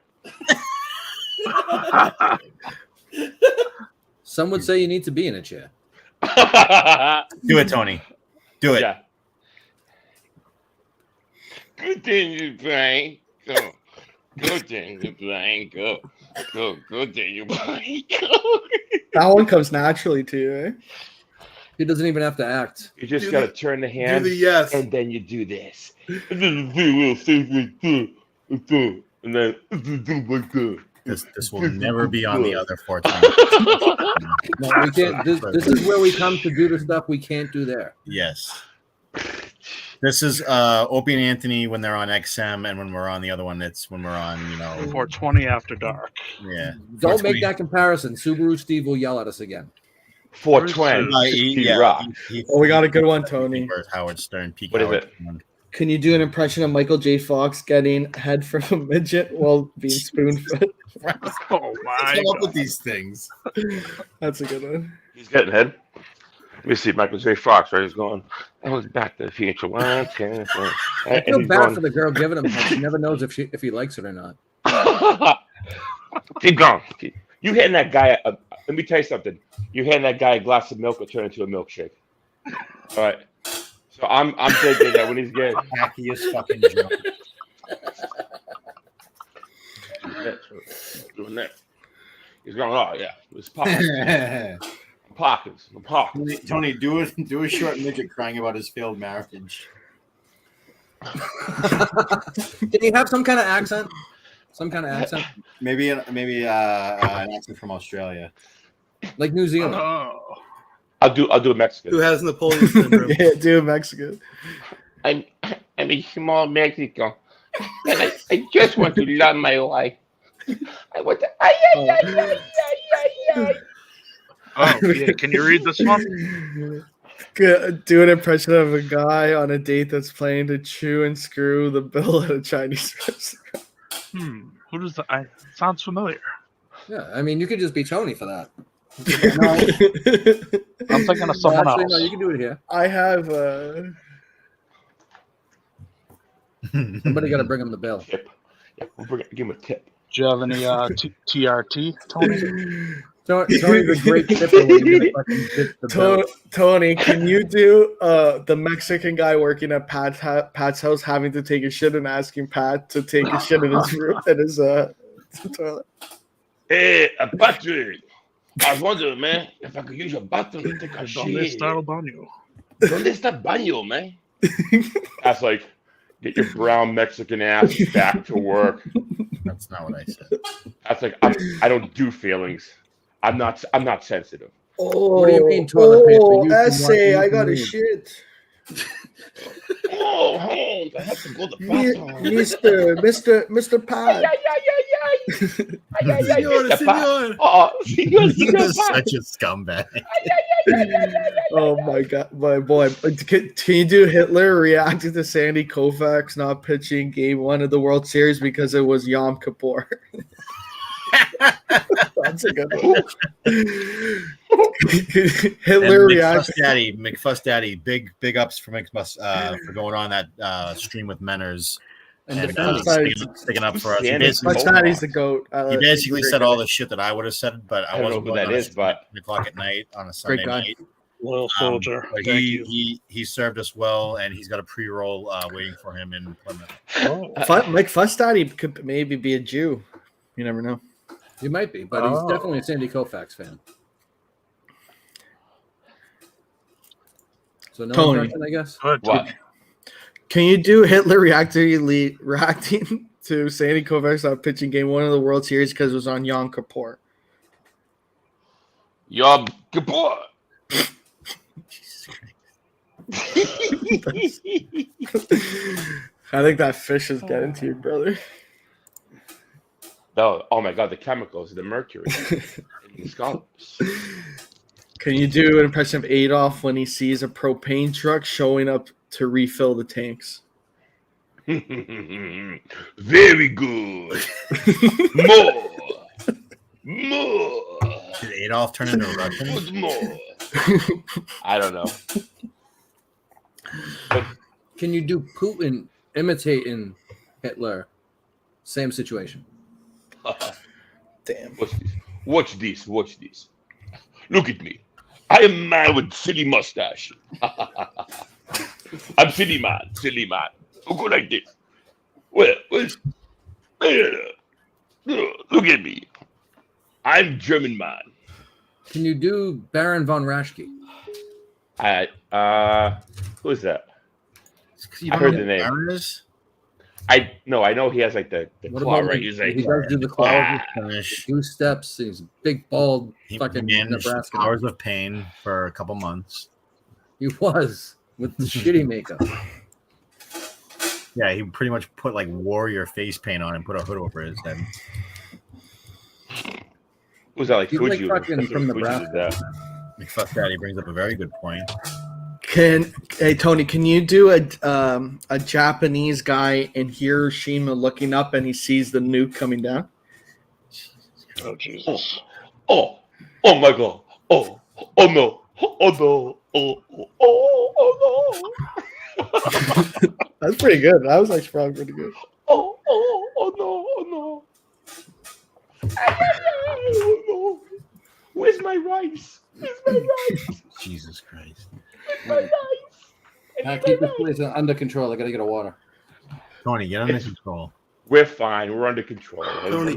Some would say you need to be in a chair. Do it, Tony. Do it. Yeah. Good Daniel Bryan. Go. Go Daniel Bryan. Go. Go. Go Daniel Bryan. Go. That one comes naturally to you, eh? He doesn't even have to act. You just Do gotta the- turn the Do hand, the yes. and then you do this. And then This will never be on the other 14. No, we can't. This is where we come to do the stuff we can't do there. Yes. This is Opie and Anthony when they're on XM, and when we're on the other one, it's when we're on, 420 after dark. yeah. Don't make that comparison. Subaru Steve will yell at us again. 420. Rock. Oh, we got a good one, Tony. Howard Stern. Peak What is Howard it? Stern. Can you do an impression of Michael J. Fox getting head from a midget while being spoon-fed? Oh my Come up with God. these things. That's a good one. He's getting head. Let me see. Michael J. Fox, right? He's going. I was back to the future. 1, 2, 3. I feel bad for the girl giving him head. She never knows if he likes it or not. Keep going. You hitting that guy. Let me tell you something. You handing that guy a glass of milk will turn into a milkshake. All right. So I'm thinking that when he's getting Hackiest fucking joke. doing that, he's going. Oh yeah, it's pockets. Tony, do a short midget crying about his failed marriage. Did he have some kind of accent? Some kind of accent? Maybe an accent from Australia. Like New Zealand. Oh. I'll do a Mexican. Who has Napoleon syndrome? Yeah, do a Mexican. I'm a small Mexican, and I just want to love my life. I want to. Oh, yeah. Can you read this one? Do an impression of a guy on a date that's planning to chew and screw the bill at a Chinese restaurant. Who does that? Sounds familiar. Yeah, I mean, you could just be Tony for that. I'm thinking of someone Actually, else. no, you can do it here. I have Somebody got to bring him the bill. Tip. Yeah, give him a tip. Do you have any TRT, Tony? Tony's a great tipper when you're gonna fucking ditch the bill. Tony, can you do the Mexican guy working at Pat's house having to take a shit and asking Pat to take a shit in his room in his toilet? Hey, Patrick. I was wondering, man, if I could use your bathroom to take a ¿Dónde shit. está el baño? ¿Dónde está el baño, man? That's like, get your brown Mexican ass back to work. That's not what I said. That's like, I don't do feelings. I'm not sensitive. Oh, What do you mean toilet paper? You can essay, want- I you got can a read. shit. Oh, Holmes, I have to go to the bathroom. Mr. Pat. Senor, senor. Oh, You're such a scumbag. Oh my god, my boy. Can you do Hitler reacting to Sandy Koufax not pitching game 1 of the World Series because it was Yom Kippur? That's a good one. Hitler reaction. McFuss Daddy, big ups for for going on that stream with Menners and sticking up for us. McFuss the goat. He basically said all the shit that I would have said, but I wasn't know who that is, but 10 o'clock at night on a Sunday night. Loyal soldier. But he served us well, and he's got a pre-roll waiting for him in Plymouth. McFuss Daddy could maybe be a Jew. You never know. He might be, but he's definitely a Sandy Koufax fan. So no Tony. impression, I guess. What? Can you do Hitler reacting to Sandy Koufax on pitching Game 1 of the World Series because it was on Yom Kippur? Yom Kippur. I think that fish is getting to you, brother. No, oh my God, the chemicals, the mercury in the scallops. Can you do an impression of Adolf when he sees a propane truck showing up to refill the tanks? Very good. More. Did Adolf turn into a Russian? What's more? I don't know. But Can you do Putin imitating Hitler? Same situation. Damn. Watch this. Look at me. I am a man with silly mustache. I'm silly man. I'll go like this. Well, look at me. I'm German man. Can you do Baron von Raschke? Who's that? I heard the name. I know he has like the claw, right? He's like, he does do the claw. 2 steps. He's a big, bald, fucking Nebraska. Hours of pain for a couple months. He was with the shitty makeup. Yeah, he pretty much put like warrior face paint on and put a hood over his head. Who's that? Like He's Fuji? like fucking from Nebraska. McFuck Daddy brings up a very good point. Hey Tony, can you do a Japanese guy in Hiroshima looking up and he sees the nuke coming down? Oh Jesus! Oh my God! Oh no! Oh no! That's pretty good. That was actually probably pretty good. Oh no! Oh no! Where's my rice? Jesus Christ. Keep this place under control. I gotta get a water. Tony, get under control. We're fine. We're under control. Tony,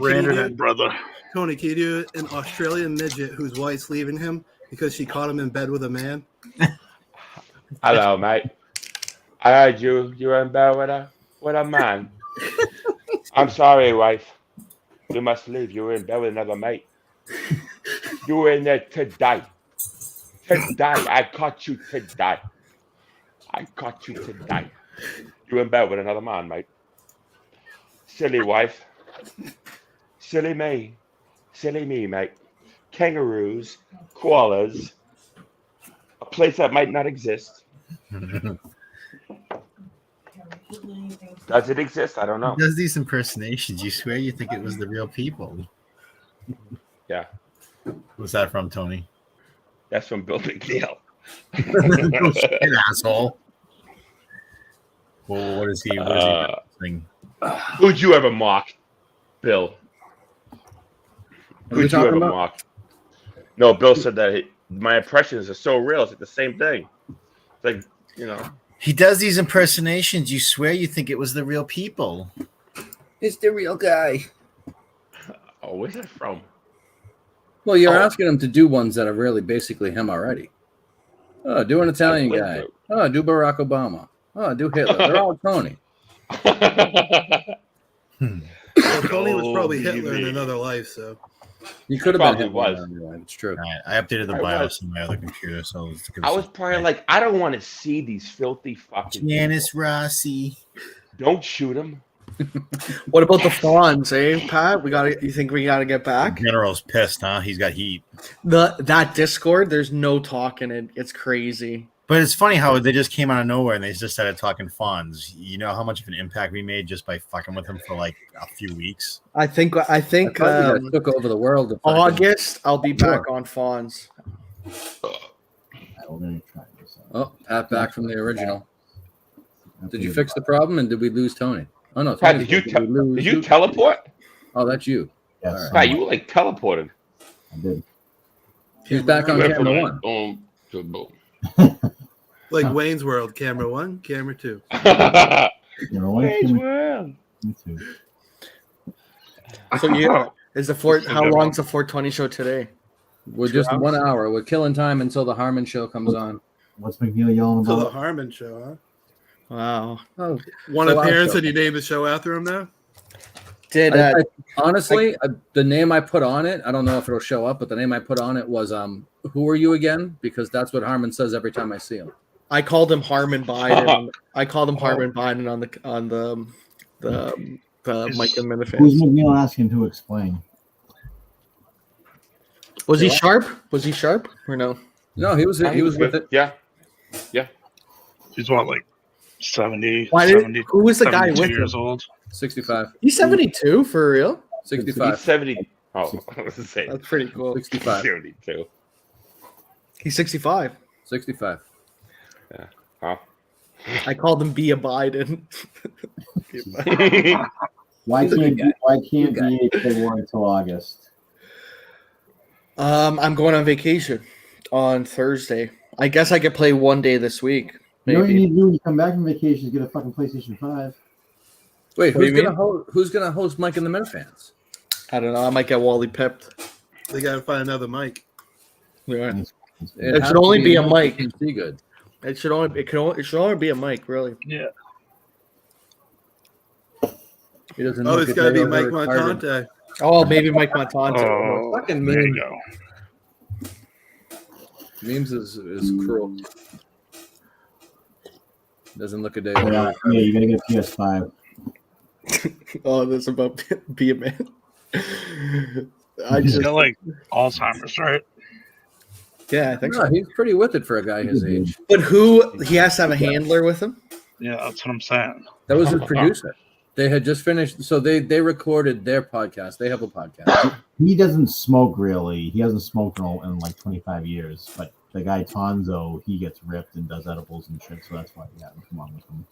brother. Tony, can you do an Australian midget whose wife's leaving him because she caught him in bed with a man? Hello, mate. I heard you were in bed with a man. I'm sorry, wife. You must leave. You were in bed with another mate. You were in there to die. I caught you to die. You were in bed with another man, mate. Silly wife. Silly me, mate. Kangaroos, koalas, a place that might not exist. Does it exist? I don't know. He does these impersonations. You swear you think it was the real people. Yeah. Who's that from, Tony? That's from Bill McNeil. No shit, asshole. Well, what is he doing? Who'd you ever mock, Bill? Who'd you ever mock? No, Bill said that my impressions are so real. It's like the same thing. It's like, He does these impersonations. You swear you think it was the real people. It's the real guy. Oh, where's that from? Well, you're asking him to do ones that are really basically him already. Oh, do an Italian guy. Oh, do Barack Obama. Oh, do Hitler. They're all Tony. Well, Tony was probably Hitler in another life, so. You could have been probably Hitler. was. It's true. Right, I updated the BIOS on my other computer, so I was probably like, I don't want to see these filthy fucking Janice Rossi. Don't shoot him. What about the fawns, Pat? You think we gotta get back? General's pissed, huh? He's got heat. That Discord, there's no talking it. It's crazy. But it's funny how they just came out of nowhere and they just started talking Fonz. You know how much of an impact we made just by fucking with him for like a few weeks. I think I thought you guys took over the world. If I could- August I'll be back on Fonz. We're gonna try this out. Oh, Pat back from the original. Did you fix the problem and did we lose Tony? Oh no, Pat, Tony's did good. we you teleport? Oh, that's you. Yes, All right. Pat, you were like teleported. I did. He's back on Went from camera like one. boom to boom. Like Wayne's World, camera 1, camera 2. You know what? Hey, Me well. too. So is the how long's the 420 show today? We're 2 just hours? 1 hour. We're killing time until the Harmon show comes on. What's McNeil yelling So the about? Harmon show, Wow. Oh, One So appearance show. and you named the show after him now? Did honestly, the name I put on it, I don't know if it'll show up, but the name I put on it was "Who are you again?" Because that's what Harmon says every time I see him. I called him Harmon Biden. I called him Harmon Biden on the Mike and Who's Minifans. McNeil asking to explain? Was he sharp? Was he sharp or no? No, he was with it. Yeah. He's what, like 70, Why did- 70 who was the guy 72 with years old? 65. He's 72 for real. 65. He's 70. Oh, I was going to say That's pretty cool. 65. 72. He's 65. 65. Huh? I called him Be a Biden. Why He's a good can't guy. BA play war until August? I'm going on vacation on Thursday. I guess I could play one day this week. You know what you Maybe. need to do when you come back from vacation is get a fucking PlayStation 5. Wait, What do you who's gonna host Mike and the Minifans? I don't know. I might get Wally pipped. They got to find another mic. Yeah. It should only be a mic. Can see good. It should only be a mic, really. Yeah. He doesn't. Oh, look it's a got to day be Mike over retarded. Montante. Oh, maybe Mike Montante. Oh, fucking there meme. you go. Memes is cruel. Doesn't look a day Yeah, over. yeah, you gotta get a PS5. Oh, that's about Be a Man. I He's just got like Alzheimer's, right? yeah, I think No, so. he's pretty with it for a guy his age. But he has to have a handler with him? Yeah, that's what I'm saying. That was his producer. They had just finished, so they recorded their podcast. They have a podcast. He doesn't smoke really. He hasn't smoked in like 25 years. But the guy Tonzo, he gets ripped and does edibles and shit. So that's why we had him come on with him.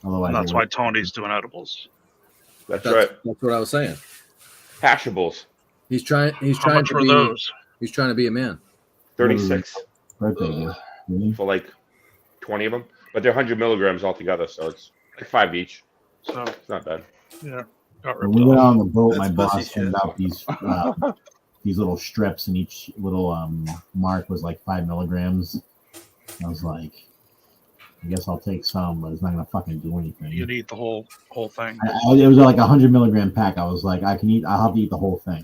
Otherwise, And that's why Tony's doing edibles. That's That's, right. that's what I was saying. Hashables. He's trying. He's How trying much to were be. those? He's trying to be a man. 36 birthday gift. Really? for like 20 of them. But they're 100 milligrams altogether. So it's like 5 each. So It's not bad. yeah, got When ripped we went off. out on the boat, That's my pussy boss shit. handed out these little strips, and each little mark was like 5 milligrams. I was like, I guess I'll take some, but it's not gonna fucking do anything. You'd eat the whole thing. It was like a 100 milligram pack. I was like, I'll have to eat the whole thing.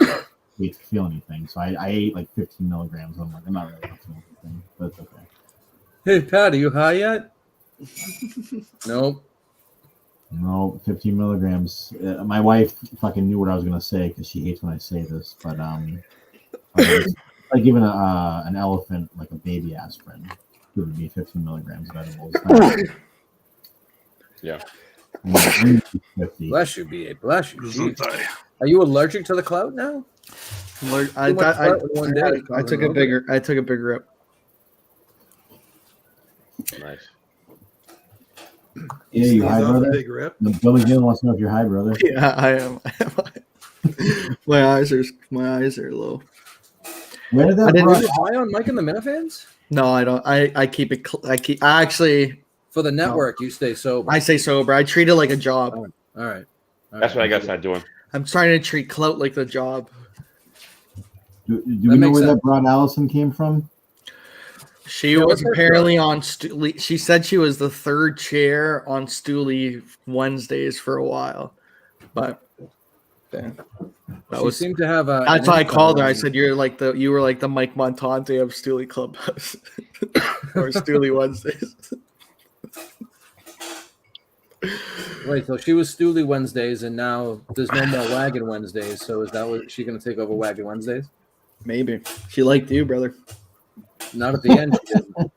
Wait to feel anything. So I ate like 15 milligrams. I'm like, I'm not really gonna feel anything, but it's okay. Hey Pat, are you high yet? Nope. No, 15 milligrams. My wife fucking knew what I was gonna say because she hates when I say this, but it's like giving an elephant like a baby aspirin. It would be 15 milligrams of edibles. Yeah. I'm like, 50. Bless you, BA. Bless you. Jeez. Gesundheit. Are you allergic to the clout now? I Too much clout in one day. took a bigger rip. Nice. Yeah, you Sneeze high, off a brother? big rip. Billy Gill wants to know if you're high, brother. Yeah, I am. my eyes are low. Where did I that didn't bro- Are you high on Mike and the Minifans? No, I don't. I keep it. I actually For the network, you stay sober. I stay sober. I treat it like a job. All right. That's what I got to start doing. I'm trying to treat clout like the job. Do we That know makes where sense. that broad Allison came from? She Yeah, was what's her apparently on Stooley. She said she was the third chair on Stooley Wednesdays for a while, but that She was. seemed to have a. That's why I called her. I said, said you were like the Mike Montante of Stooley Clubhouse or Stooley Wednesdays. wait, so she was Stooley Wednesdays, and now there's no more Wagon Wednesdays. So is that what she going to take over Wagon Wednesdays? Maybe she liked you, brother. Not at the end. She didn't.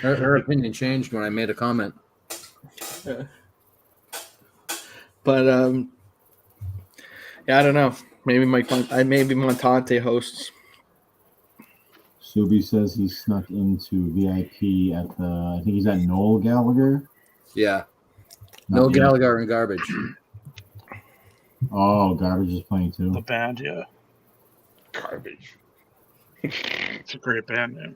Her opinion changed when I made a comment. But yeah, I don't know. Maybe maybe Montante hosts. Subi says he snuck into VIP at the. I think he's at Noel Gallagher. Yeah. Not No the- Gallagher and Garbage. Oh, Garbage is playing The too. band, yeah. Garbage. It's a great band name.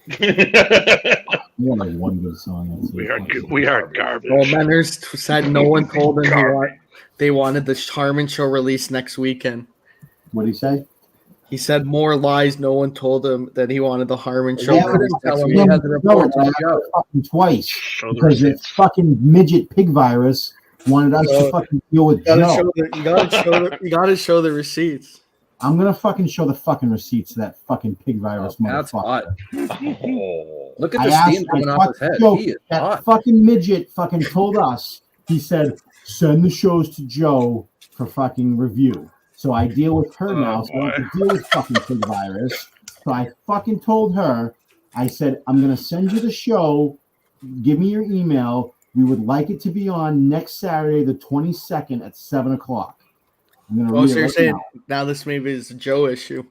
He got like one good song. That's it. We are garbage. Well, Menners said no one told him they wanted the Harmon show released next weekend. What did he say? He said more lies. No one told him that he wanted the Harmon show Yeah, released tell next him weekend. he had the report to the show. Fucking twice Show the because this receipts. fucking midget pig virus wanted us to fucking deal with You gotta, Joe. you gotta show the receipts. I'm gonna fucking show the fucking receipts to that fucking pig virus That's hot. motherfucker. Oh. Look at I the steam asked, coming I off his fucking head. joked, He is that hot. fucking midget fucking told us. He said, "Send the shows to Joe for fucking review." So I deal with her now. So I have to deal with fucking pig virus. So I fucking told her. I said, "I'm gonna send you the show. Give me your email. We would like it to be on next Saturday, the 22nd at 7:00." I'm gonna Oh, read so it you're right saying now. now this maybe is a Joe issue?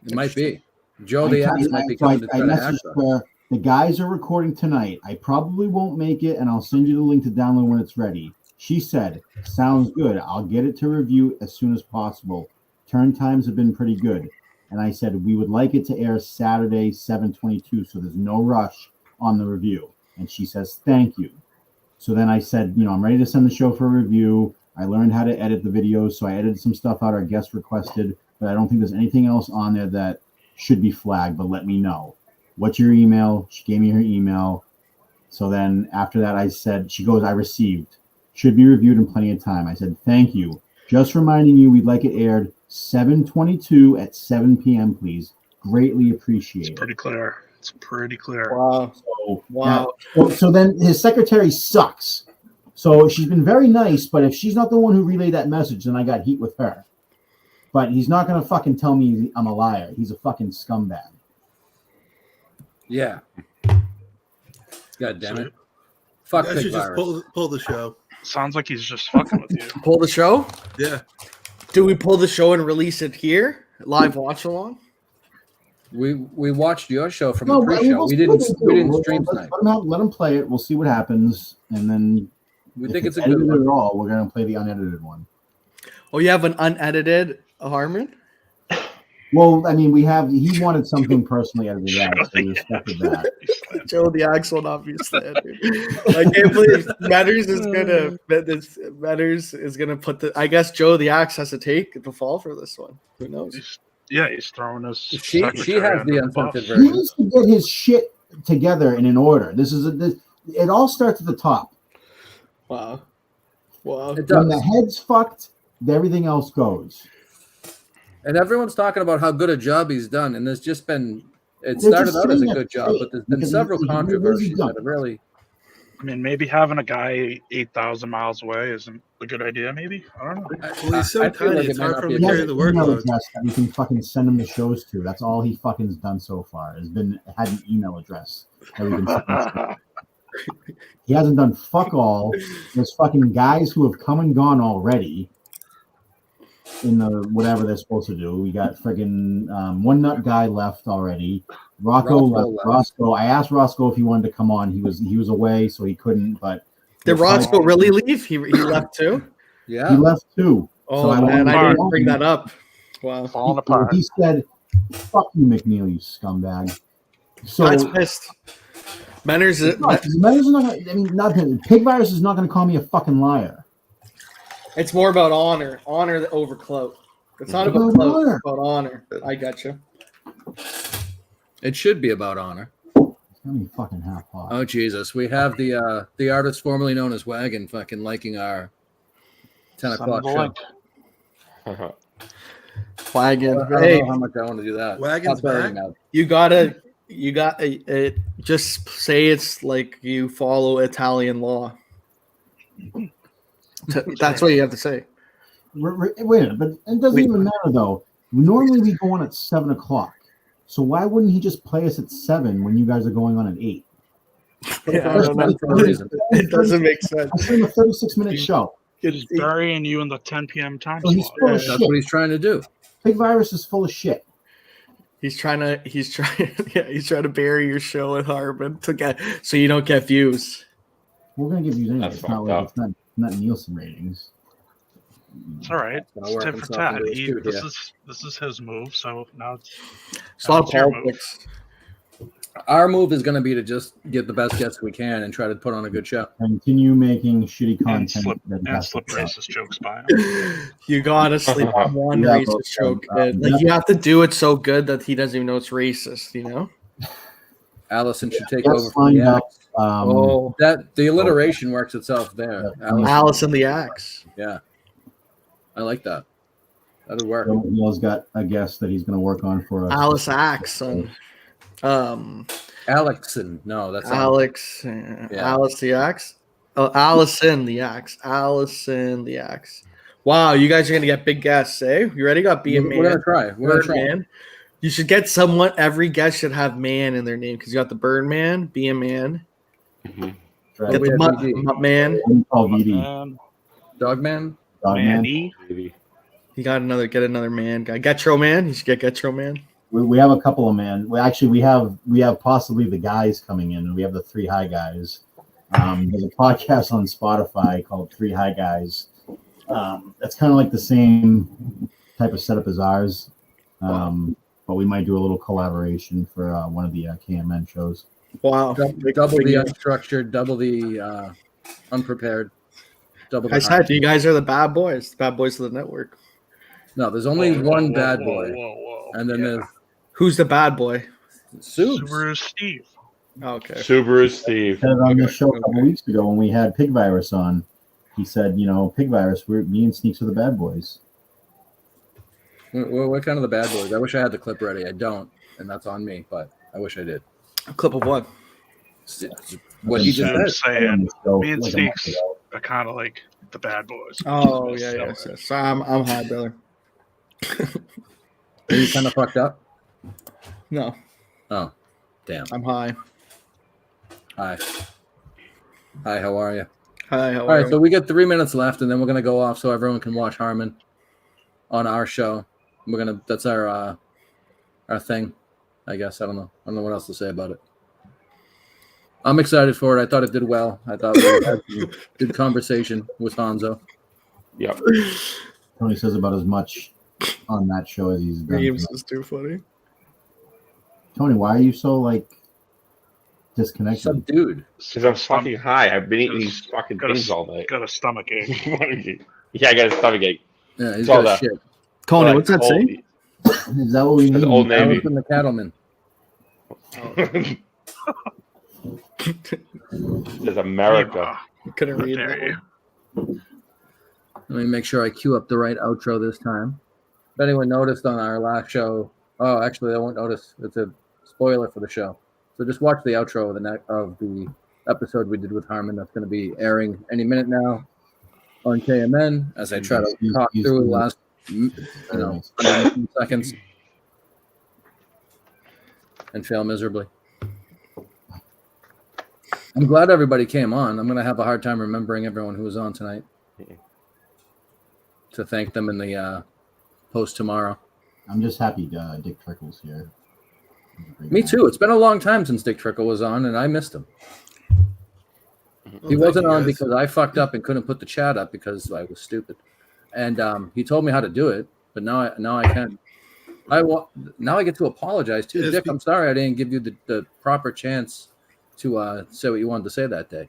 It might be. Joe the Axe might be coming to I try to messaged hack us. her. The guys are recording tonight. I probably won't make it, and I'll send you the link to download when it's ready. She said, "Sounds good. I'll get it to review as soon as possible. Turn times have been pretty good." And I said, "We would like it to air Saturday, 7/22, so there's no rush on the review." And she says, "Thank you." So then I said, I'm ready to send the show for review. I learned how to edit the videos, so I edited some stuff out our guest requested, but I don't think there's anything else on there that should be flagged, but let me know. What's your email? She gave me her email. So then after that, I said, she goes, "I received. Should be reviewed in plenty of time." I said, "Thank you. Just reminding you we'd like it aired 7/22 at 7 p.m., please. Greatly It's appreciated." pretty clear. It's pretty clear. Wow. So, Wow. so then his secretary sucks. So she's been very nice, but if she's not the one who relayed that message, then I got heat with her. But he's not going to fucking tell me I'm a liar. He's a fucking scumbag. Yeah. God damn it. You Fuck guys pig should just virus. pull the show. Sounds like he's just fucking with you. Pull the show? Yeah. Do we pull the show and release it here? Live watch along? We watched your show from No, the but pre-show. we'll We see what didn't they do. stream tonight. Let him play it. We'll see what happens. And then We if think it's a edited good one. at all, we're going to play the unedited one. Oh, you have an unedited Harmon? Well, I mean, he wanted something personally edited out, so we respected that. Joe the Axe will not be standard. I can't believe Matters is gonna put the. I guess Joe the Axe has to take the fall for this one. Who knows? He's throwing us. She has the uncensored He version. needs to get his shit together and in order. It all starts at the top. Wow. It When does. the head's fucked, everything else goes. And everyone's talking about how good a job he's done. And there's just been, it They're started just out as a saying good that job, but there's been because several he's really controversies dumb. that have really. I mean, maybe having a guy 8,000 miles away isn't a good idea. Maybe I don't know. Well, he's so I feel tiny, like it it's might hard not for be him a to good carry the email workload. address that we can fucking send him the shows to. That's all he fucking done so far. Has been had an email address that we can send him stuff. He hasn't done fuck all. There's fucking guys who have come and gone already in the whatever they're supposed to do. We got friggin' one nut guy left already. Roscoe left. Roscoe. I asked Roscoe if he wanted to come on. He was away, so he couldn't. But Did Roscoe really leave? He left too? Yeah. he left too. Oh, So I man, I wanted didn't to- bring that up. Wow. Falling apart. He said, "Fuck you, McNeil, you scumbag." So That's pissed. Manners. Manners is not gonna, I mean, nothing. Pig virus is not going to call me a fucking liar. It's more about honor. Honor over clout. It's not about About clout. honor. It's about honor. I got you. It should be about honor. It's gonna be fucking half hot. Oh, Jesus. We have the artist formerly known as Wagon fucking liking our 10 Send him o'clock the show. link. Wagon. I don't Hey, know how much I want to do that. Wagon's Stop back? saying that. you got just say it's like you follow Italian law. That's what you have to say. Wait a minute, but it doesn't even matter though. Normally we go on at 7 o'clock. So why wouldn't he just play us at 7 when you guys are going on at 8? Yeah, I don't know. For a reason. It doesn't make sense. I sent him a 36-minute show. He's burying you in the 10 p.m. time So he's slot. full of That's shit. what he's trying to do. Big Virus is full of shit. He's trying to bury your show with Harmon to get so you don't get views. We're gonna give you anyway. That's It's not fucked like up. it's not Nielsen ratings. It's all right. gonna It's work tit for himself tat. into his shoe here. This is his move. So now it's It's a lot of That's your move. politics. Our move is going to be to just get the best guests we can and try to put on a good show. Continue making shitty and content. slip racist jokes by him. You gotta sleep on one Yeah, racist but, joke. Like you have to do it so good that he doesn't even know it's racist. You know. Allison should take Just over from lined the up. axe. Oh, That the alliteration works itself there. Allison, Alice and the Axe. yeah, I like that. That'll work. Neil's got a guest that he's going to work on for us. Alice Axe. Alexson, no, that's Alex. Alice the Axe. Oh, Allison the Axe. Allison the Axe. Wow, you guys are gonna get big guests, eh? You already got B and We're gonna Man. try. We're gonna try. Birdman. You should get someone. Every guest should have man in their name because you got the Birdman, B and Man. Right. Get we the have Mutt VD. Man. What do you call VD? Dogman. Dogman? Manny. You got get another man guy. Getro Man. You should get Getro Man. We have a couple of man. We have possibly the guys coming in, and we have the 3 High Guys. There's a podcast on Spotify called 3 High Guys. That's kind of like the same type of setup as ours, but we might do a little collaboration for one of the KMN shows. Wow. Double the unstructured, double the unprepared, double the I said you guys are the bad boys. The bad boys of the network. No, there's only one Whoa, bad whoa, boy, whoa. and then there's Who's the bad boy? Subs. Subaru Steve. Okay. Subaru Steve. Said it on this show a couple weeks ago when we had Pig Virus on. He said, Pig Virus, me and Sneaks are the bad boys. What kind of the bad boys? I wish I had the clip ready. I don't, and that's on me. But I wish I did. A clip of what? What you just I'm said. saying So, me and like a month Sneaks ago. are kind of like the bad boys. Oh yeah, yes. So I'm high, brother. Are you kind of fucked up? No, Oh, damn. I'm high. Hi. Hi. How are you? Hi, how All are right, you? so we get 3 minutes left, and then we're gonna go off so everyone can watch Harmon on our show. That's our thing, I guess. I don't know what else to say about it. I'm excited for it. I thought it did well. I thought we had some good conversation with Hanzo. Yep. Tony says about as much on that show as he's done. Reeves is too funny. Tony, why are you so disconnected? Some dude. Because I'm fucking high. I've been eating these fucking Got a- things all night. Got a stomach ache. Yeah, I got a stomach ache. Yeah, he's It's all got that. shit. Tony, Like what's that old- say? Is that what we That's need? Old That Navy. was from the cattleman. There's America. Couldn't read There that you. one. Let me make sure I cue up the right outro this time. If anyone noticed on our last show, actually, I won't notice. It's a spoiler for the show. So just watch the outro of the episode we did with Harmon. That's going to be airing any minute now on KMN as I try to talk through the last 100 seconds and fail miserably. I'm glad everybody came on. I'm going to have a hard time remembering everyone who was on tonight to thank them in the post tomorrow. I'm just happy Dick Trickle's here. Me too. It's been a long time since Dick Trickle was on, and I missed him. He wasn't on because I fucked up and couldn't put the chat up because I was stupid. And he told me how to do it, but now I can. Now I get to apologize too. Dick, I'm sorry I didn't give you the proper chance to say what you wanted to say that day.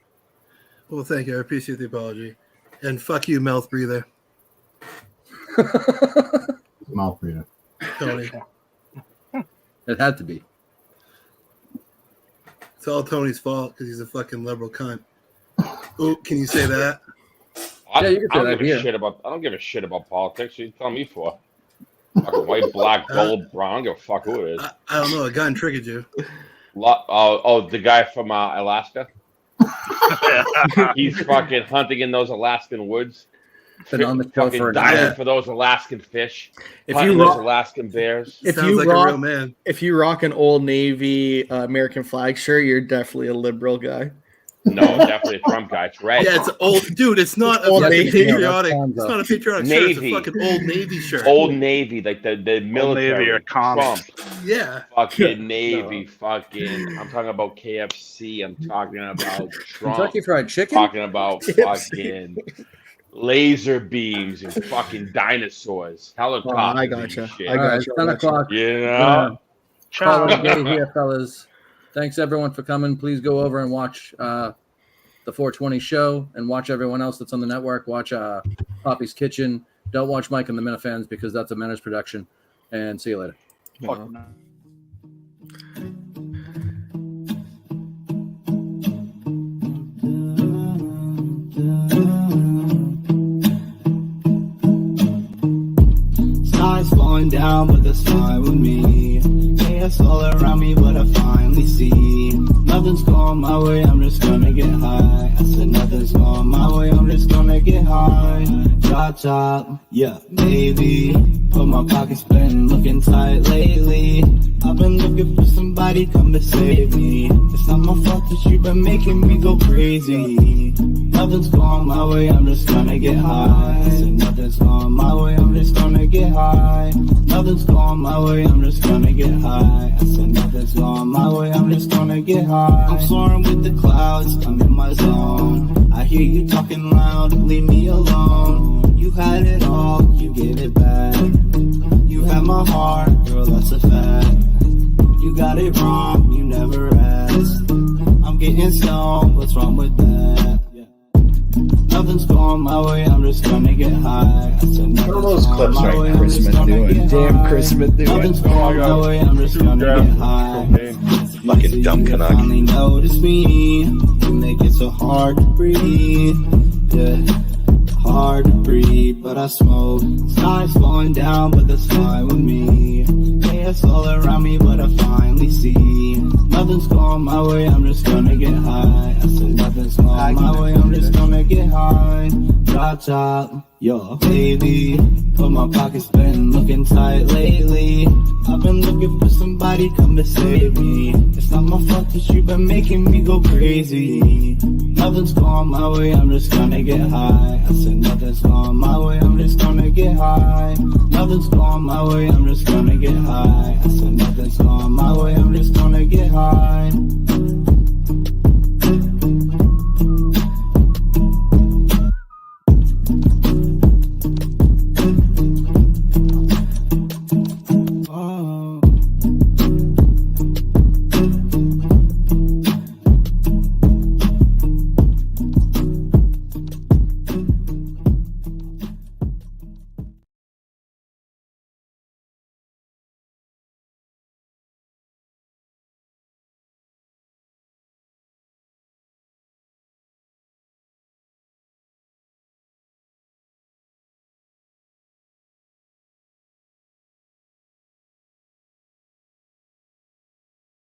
Well, thank you. I appreciate the apology. And fuck you, mouth breather, Mouth breather. Tony. It had to be. It's all Tony's fault because he's a fucking liberal cunt. Oh, can you say that? Yeah, you can say I that don't give here. a shit about. I don't give a shit about politics. What are you telling me for? Fucking white, black, gold, brown. I don't give a fuck who it is. I don't know. A gun triggered you. The guy from Alaska. He's fucking hunting in those Alaskan woods. Been on the show fucking for an diving hour. for those Alaskan fish. If Hunting you those rock, Alaskan bears. if Sounds you like rock, a real man. if you rock an Old Navy American flag shirt, you're definitely a liberal guy. No, definitely a Trump guy. It's red. Yeah, it's old, dude. It's not Old a fucking Navy. patriotic. Yeah, that's It's not a patriotic shirt. It's a Navy. fucking Old Navy shirt. Old Navy, like the military. Navy or commies. Trump. Yeah. Fucking Navy. Fucking. I'm talking about KFC. I'm talking about Trump. Kentucky Fried Chicken. Talking about fucking laser beams and fucking dinosaurs, helicopters. I and gotcha. shit. I All right, gotcha. 10 o'clock. You know? Call it Ciao. a day here, fellas. Thanks everyone for coming. Please go over and watch the 420 show and watch everyone else that's on the network. Watch Poppy's Kitchen. Don't watch Mike and the Minifans because that's a Menace production. And see you later. Fuck no. Sky's falling down, but that's fine with me. Chaos all around me, but I finally see nothing's going my way, I'm just gonna get high. I said nothing's going my way, I'm just gonna get high. Chop chop, yeah, baby. But my pocket's been looking tight lately. I've been looking for somebody come to save me. It's not my fault that you've been making me go crazy. Nothing's going my way, I'm just gonna get high. I said nothing's going my way, I'm just gonna get high. Nothing's going my way, I'm just gonna get high. I said nothing's going my way, I'm just gonna get high. I'm soaring with the clouds, I'm in my zone. I hear you talking loud, leave me alone. You had it all, you gave it back. You had my heart, girl, that's a fact. You got it wrong, you never asked. I'm getting stoned, what's wrong with that? Nothing's going my way, I'm just gonna get high. I said nothing's What are those going clips my right way, now? I'm just Chris gonna Smith doing? get Damn, high. Chris Smith doing. Nothing's going my way, I'm just gonna get high. Fucking dumb Canuck. Finally notice me, you make it so hard to breathe. Yeah, hard to breathe, but I smoke. Sky's falling down, but that's fine with me. Chaos all around me, but I finally see nothing's going my way, I'm just gonna get high. I said nothing's going my way, I'm just gonna get high. Chop chop, yo, baby. But my pocket's been looking tight lately. I've been looking for somebody come to save me. It's not my fault that you've been making me go crazy. Nothing's going my way, I'm just gonna get high. I said nothing's going my way, I'm just gonna get high. Nothing's going my way, I'm just gonna get high. I said nothing's going my way, I'm just gonna get high.